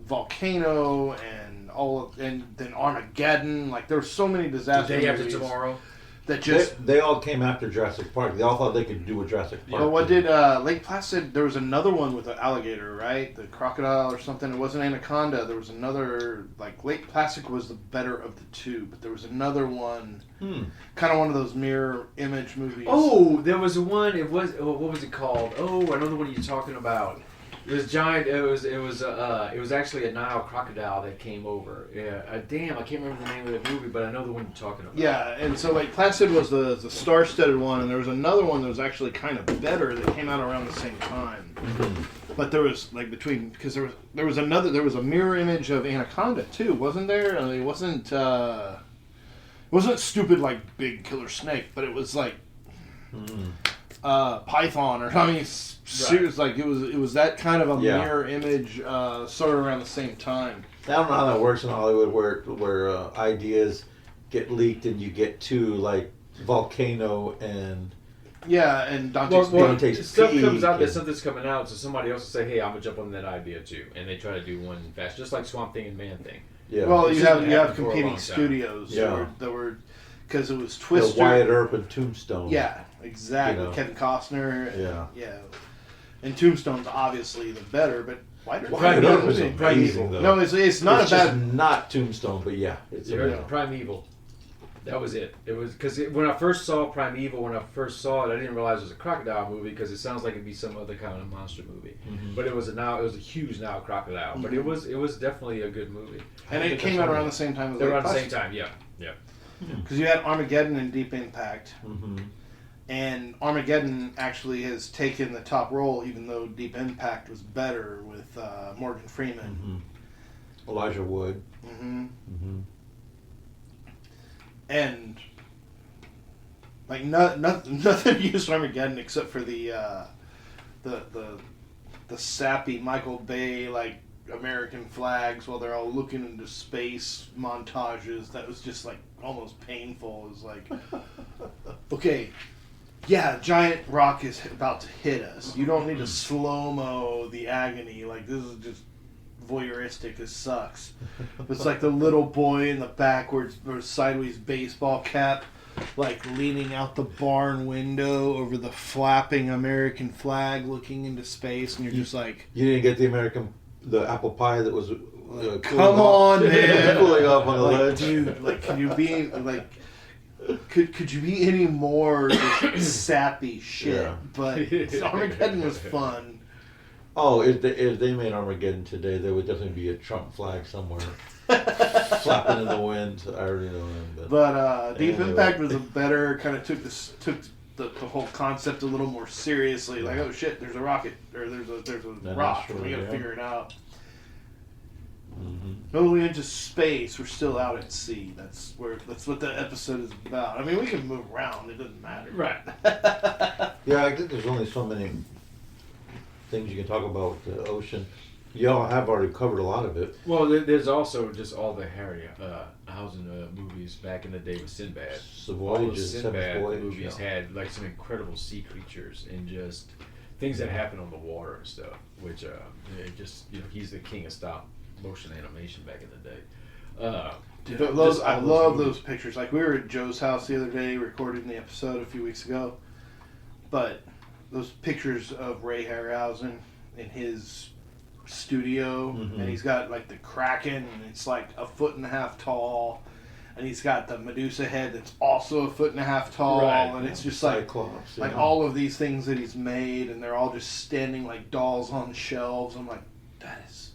Volcano and and then Armageddon. Like there were so many disaster Day After movies Tomorrow. that just. They all came after Jurassic Park. They all thought they could do a Jurassic Park. But what did Lake Placid? There was another one with the alligator, right? The crocodile or something. It wasn't Anaconda. There was another. Like Lake Placid was the better of the two, but there was another one. Kind of one of those mirror image movies. Oh, there was one. It was what was it called? Oh, I know the one you're talking about. It was giant. It was actually a Nile crocodile that came over. Yeah, damn, I can't remember the name of the movie, but I know the one you're talking about. Yeah, and so like Placid was the star-studded one, and there was another one that was actually kind of better that came out around the same time. But there was like because there was a mirror image of Anaconda too, wasn't there? I mean, it wasn't stupid like big killer snake, but it was like python or I mean, serious like it was that kind of a mirror image sort of around the same time. I don't know how that works in Hollywood, where ideas get leaked and you get two like Volcano and and Dante's Dante's stuff Peak comes out that and- something's coming out, so somebody else will say, "Hey, I'm gonna jump on that idea too," and they try to do one fast, just like Swamp Thing and Man Thing. Yeah. Well, It's you just have been you have happening for a competing long time. studios Yeah. that were because it was the Twister. Wyatt Earp and Tombstone. Yeah, exactly. You know. Kevin Costner. Yeah. And Tombstone's obviously the better, but Wyatt Earp. Wyatt Earp is Primeval. amazing though. No, it's not it's a bad. just not Tombstone, but yeah, it's You amazing. heard Primeval. That was it. It was because when I first saw Primeval, when I first saw it, I didn't realize it was a crocodile movie because it sounds like it'd be some other kind of monster movie. But it was a huge Nile crocodile. But it was definitely a good movie. And it came out around the same time as They were like around the same time. Yeah. Because you had Armageddon and Deep Impact. Mm-hmm. And Armageddon actually has taken the top role, even though Deep Impact was better with Morgan Freeman. Elijah Wood. And like nothing used Armageddon except for the sappy Michael Bay like American flags while they're all looking into space montages. That was just like almost painful. It was like, okay, yeah, giant rock is about to hit us. You don't need to slow-mo the agony. Like this is just voyeuristic as sucks. It's like the little boy in the backwards or sideways baseball cap, like leaning out the barn window over the flapping American flag, looking into space, and you're just like, You didn't get the apple pie that was come on, man, cooling off on the like, ledge. dude, like, can you be like? Could you be any more just sappy shit? Yeah. But Armageddon was fun. Oh, if they made Armageddon today, there would definitely be a Trump flag somewhere flapping in the wind. I already know that. But Deep Anyway. Impact was a better kind of took the whole concept a little more seriously. Like, oh shit, there's a rocket or there's a An rock, and asteroid, we gotta yeah. figure it out. No, we into space. We're still out at sea. That's what the episode is about. I mean, we can move around. It doesn't matter. Right. Yeah, I think there's only so many things you can talk about with the ocean. Y'all have already covered a lot of it. Well, there's also just all the Harryhausen movies back in the day with Sinbad. The All those Voyages, Sinbad Seventh Voyage, movies yeah. had like some incredible sea creatures and just things that happen on the water and stuff. Which it just he's the king of stop motion animation back in the day. Dude, Just I all love movies. those pictures. Like we were at Joe's house the other day, recording the episode a few weeks ago. But those pictures of Ray Harryhausen in his studio, and he's got like the Kraken, and it's like 1.5 feet tall, and he's got the Medusa head that's also 1.5 feet tall, Right. and it's just like Cyclops, like yeah. all of these things that he's made, and they're all just standing like dolls on shelves. I'm like, that is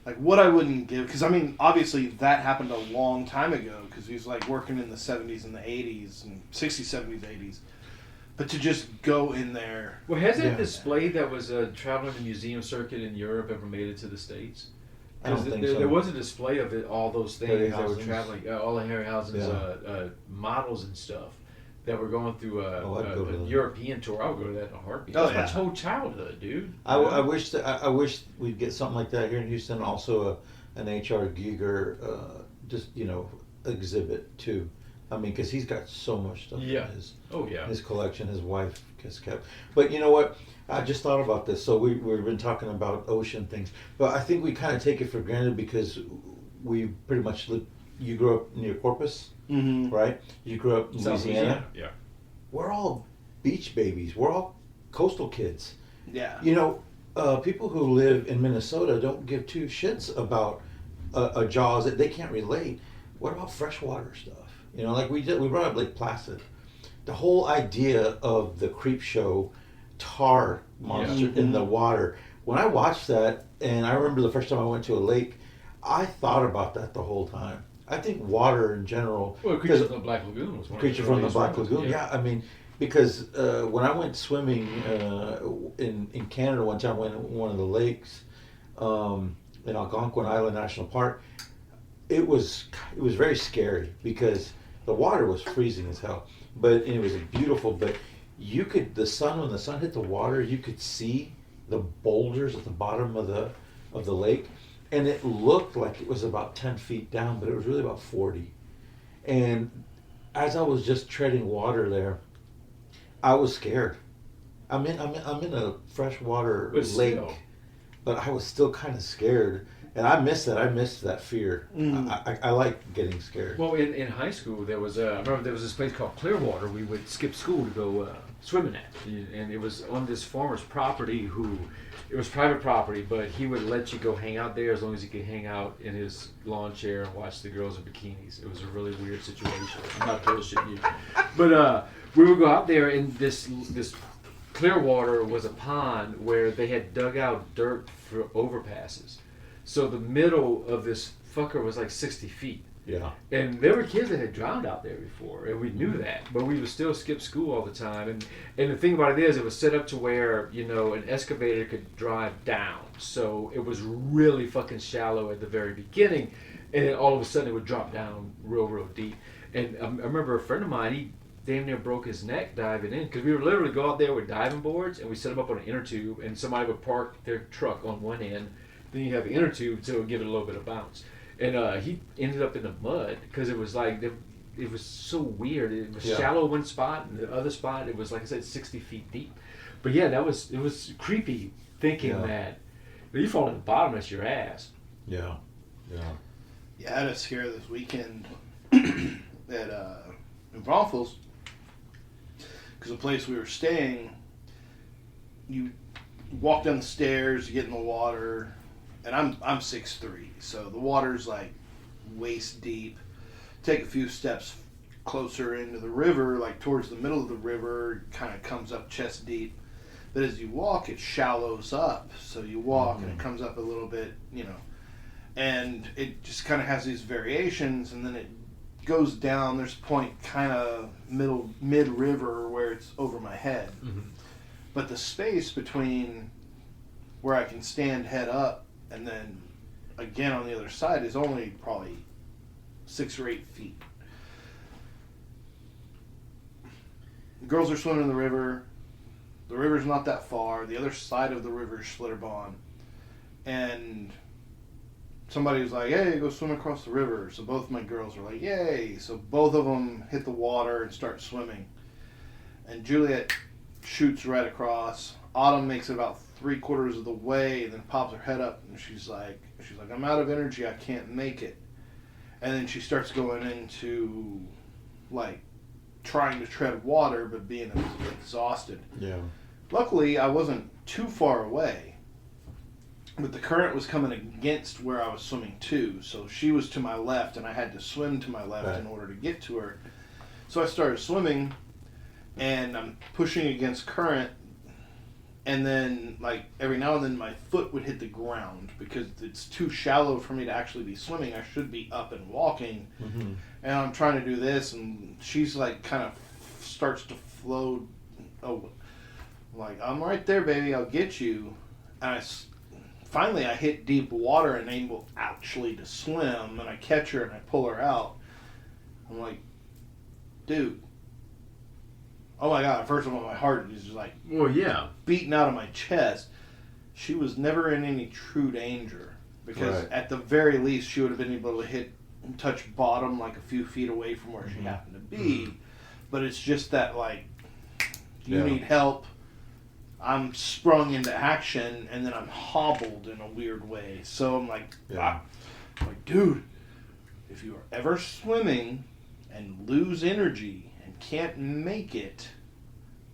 like what I wouldn't give, because I mean, obviously that happened a long time ago, because he was like working in the 70s and the 80s and 60s, 70s, 80s. But to just go in there, Well, has that Yeah. display that was traveling the museum circuit in Europe ever made it to the States? I don't 'Cause think there, so. there was a display of it, all those things that were Harryhausen's. traveling, all of Harryhausen's Yeah. models and stuff that were going through I'd go to a that. European tour. I would go to that in a heartbeat. Oh, That's yeah. my whole childhood, dude. I wish I wish we'd get something like that here in Houston. Also, an H.R. Giger, just exhibit too. I mean, because he's got so much stuff Yeah. in his Oh yeah. his collection. His wife has kept. But you know what? I just thought about this. So we've been talking about ocean things, but I think we kind of take it for granted because we pretty much live. You grew up near Corpus, right? You grew up in South Louisiana. Yeah. We're all beach babies. We're all coastal kids. yeah. People who live in Minnesota don't give two shits about a Jaws. They can't relate. What about freshwater stuff? Like we brought up Lake Placid. The whole idea of the creep show tar monster in the water when I watched that, and I remember the first time I went to a lake, I thought about that the whole time. I think water in general. Well, Creature from the Black Lagoon was one. Creature of the from the earliest Black ones. Lagoon. Yeah, I mean, because when I went swimming in Canada one time, went in one of the lakes in Algonquin Island National Park, it was very scary because the water was freezing as hell, but it was beautiful. But you could when the sun hit the water, you could see the boulders at the bottom of the lake, and it looked like it was about 10 feet down, but it was really about 40. And as I was just treading water there, I was scared. I'm in a freshwater But lake, still. but I was still kind of scared, and I missed that. I missed that fear. I like getting scared. Well, in high school, I remember there was this place called Clearwater. We would skip school to go swimming at, and it was on this farmer's property. It was private property, but he would let you go hang out there as long as you could hang out in his lawn chair and watch the girls in bikinis. It was a really weird situation. I'm not bullshitting you, but we would go out there, and this Clearwater was a pond where they had dug out dirt for overpasses. So the middle of this fucker was like 60 feet. Yeah. And there were kids that had drowned out there before, and we knew that, but we would still skip school all the time. And the thing about it is, it was set up to where, an excavator could drive down. So it was really fucking shallow at the very beginning, and then all of a sudden it would drop down real, real deep. And I remember a friend of mine, he damn near broke his neck diving in, because we would literally go out there with diving boards, and we set them up on an inner tube, and somebody would park their truck on one end, then you have the inner tube to give it a little bit of bounce. And he ended up in the mud because it was like it was so weird. It was shallow one spot, and the other spot it was, like I said, 60 feet deep. But yeah, it was creepy thinking that you fall to the bottom, that's your ass. Yeah. Yeah, I had a scare this weekend in Braunfels, because the place we were staying, you walk down the stairs, you get in the water, and I'm 6'3", so the water's like waist deep. Take a few steps closer into the river, like towards the middle of the river, kind of comes up chest deep. But as you walk, it shallows up. So you walk and it comes up a little bit, and it just kind of has these variations, and then it goes down. There's a point kind of mid-river where it's over my head. Mm-hmm. But the space between where I can stand head up and then again on the other side is only probably 6 or 8 feet. The girls are swimming in the river. The river's not that far. The other side of the river is Schlitterbahn. And somebody was like, hey, go swim across the river. So both my girls were like, yay. So both of them hit the water and start swimming. And Juliet shoots right across. Autumn makes it about 3/4 of the way and then pops her head up and she's like, I'm out of energy, I can't make it. And then she starts going into like trying to tread water but being exhausted. Yeah. Luckily I wasn't too far away, but the current was coming against where I was swimming to, so she was to my left and I had to swim to my left in order to get to her. So I started swimming and I'm pushing against current. And then, like, every now and then my foot would hit the ground because it's too shallow for me to actually be swimming. I should be up and walking. Mm-hmm. And I'm trying to do this, and she's, like, kind of starts to float. Oh, like, I'm right there, baby. I'll get you. And finally I hit deep water and able actually to swim. And I catch her and I pull her out. I'm like, dude. Oh my God, first of all, my heart is just like beating out of my chest. She was never in any true danger because at the very least she would have been able to touch bottom like a few feet away from where she happened to be. But it's just that, like, you need help. I'm sprung into action and then I'm hobbled in a weird way. So I'm like, dude, if you are ever swimming and lose energy and can't make it,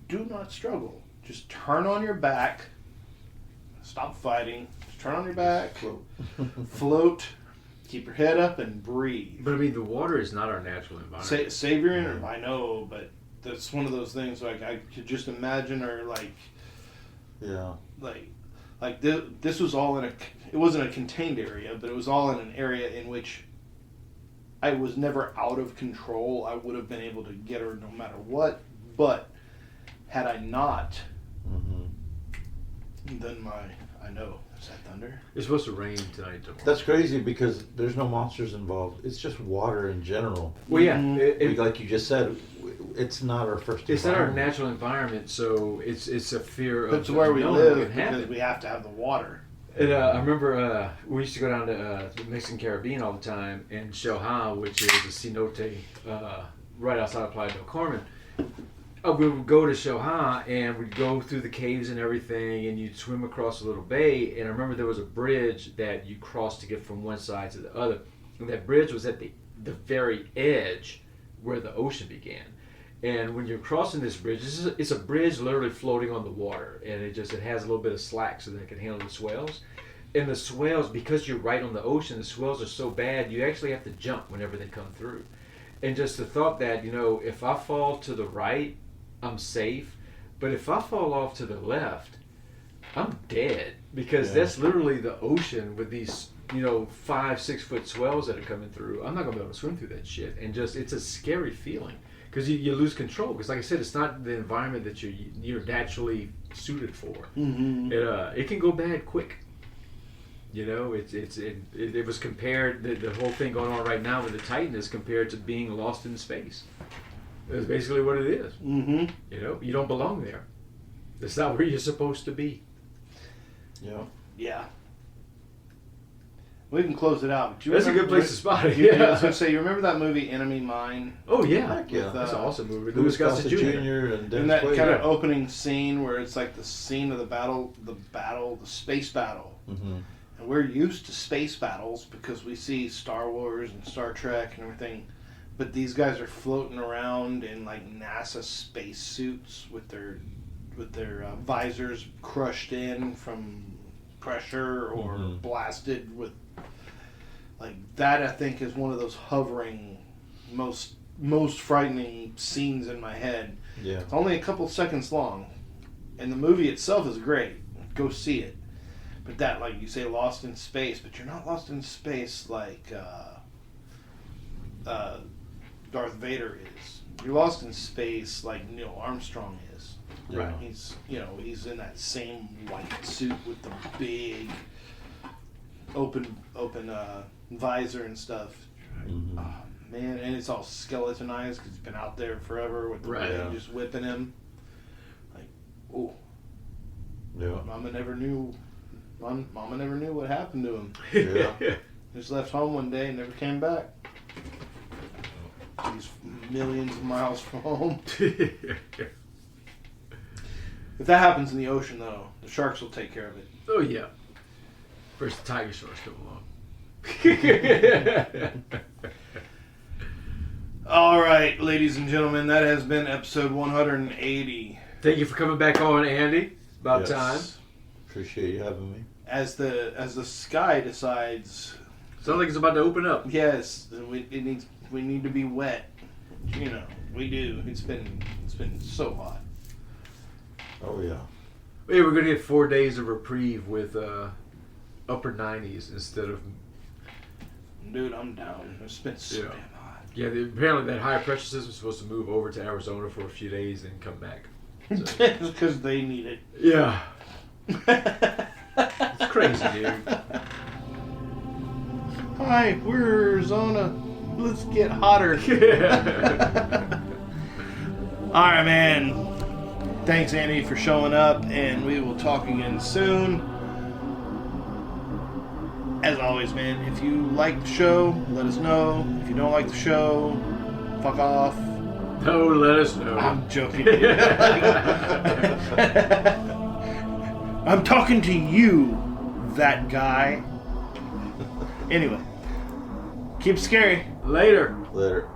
do not struggle. Just turn on your back. Stop fighting. Just turn on your back. Float. Keep your head up and breathe. But I mean, the water is not our natural environment. Save your energy. I know, but that's one of those things. Like I could just imagine her, like Like this was all it wasn't a contained area, but it was all in an area in which I was never out of control. I would have been able to get her no matter what. But had I not, then I know. Is that thunder? It's supposed to rain tonight. That's crazy because there's no monsters involved. It's just water in general. Well, yeah. Like you just said, it's not our first. It's not our natural environment, so it's a fear of. It's where we live because we have to have the water. And I remember we used to go down to the Mexican Caribbean all the time, and Shoha, which is the cenote right outside of Playa del Carmen. We would go to Shoha and we'd go through the caves and everything, and you'd swim across a little bay. And I remember there was a bridge that you crossed to get from one side to the other, and that bridge was at the very edge where the ocean began. And when you're crossing this bridge, it's a bridge literally floating on the water, and it has a little bit of slack so that it can handle the swells. And the swells, because you're right on the ocean, the swells are so bad you actually have to jump whenever they come through. And just the thought that, if I fall to the right, I'm safe, but if I fall off to the left, I'm dead, because that's literally the ocean with these 5-6 foot swells that are coming through. I'm not gonna be able to swim through that shit, and it's a scary feeling. Because you lose control. Because like I said, it's not the environment that you're naturally suited for. Mm-hmm. It can go bad quick. It was compared, the whole thing going on right now with the Titan is compared to being lost in space. That's basically what it is. Mm-hmm. You don't belong there. That's not where you're supposed to be. Yeah. We can close it out. That's a good place to spot it. I was going to say, you remember that movie Enemy Mine? Oh, yeah. With, that's an awesome movie. Louis Gossett Jr. and that kind of opening scene where it's like the scene of the space battle. Mm-hmm. And we're used to space battles because we see Star Wars and Star Trek and everything. But these guys are floating around in like NASA space suits with their visors crushed in from pressure or blasted with like that. I think is one of those hovering most frightening scenes in my head. Yeah, it's only a couple seconds long, and the movie itself is great. Go see it. But that, like you say, lost in space, but you're not lost in space like Darth Vader is. You're lost in space like Neil Armstrong is. Right. He's in that same white suit with the big open visor and stuff. Mm-hmm. Oh, man, and it's all skeletonized because he's been out there forever with the blade just whipping him. Like, oh. Yeah. Mama never knew what happened to him. Yeah. Just left home one day and never came back. He's millions of miles from home. If that happens in the ocean, though, the sharks will take care of it. Oh, yeah. First, the tiger sharks come along. All right, ladies and gentlemen, that has been episode 180. Thank you for coming back on, Andy. About time. Appreciate you having me. As the sky decides. Sounds like it's about to open up. Yes, we need to be wet. We do. It's been so hot. Oh yeah. Yeah, we're gonna get 4 days of reprieve with upper 90s instead of. Dude, I'm down. It's been so damn hot. Yeah, apparently that high pressure system is supposed to move over to Arizona for a few days and come back. So. Because they need it. Yeah. It's crazy, dude. Hi, we're Arizona. Let's get hotter. All right, man. Thanks, Andy, for showing up, and we will talk again soon. As always, man, if you like the show, let us know. If you don't like the show, fuck off. No, let us know. I'm joking. I'm talking to you, that guy. Anyway, keep scary. Later. Later.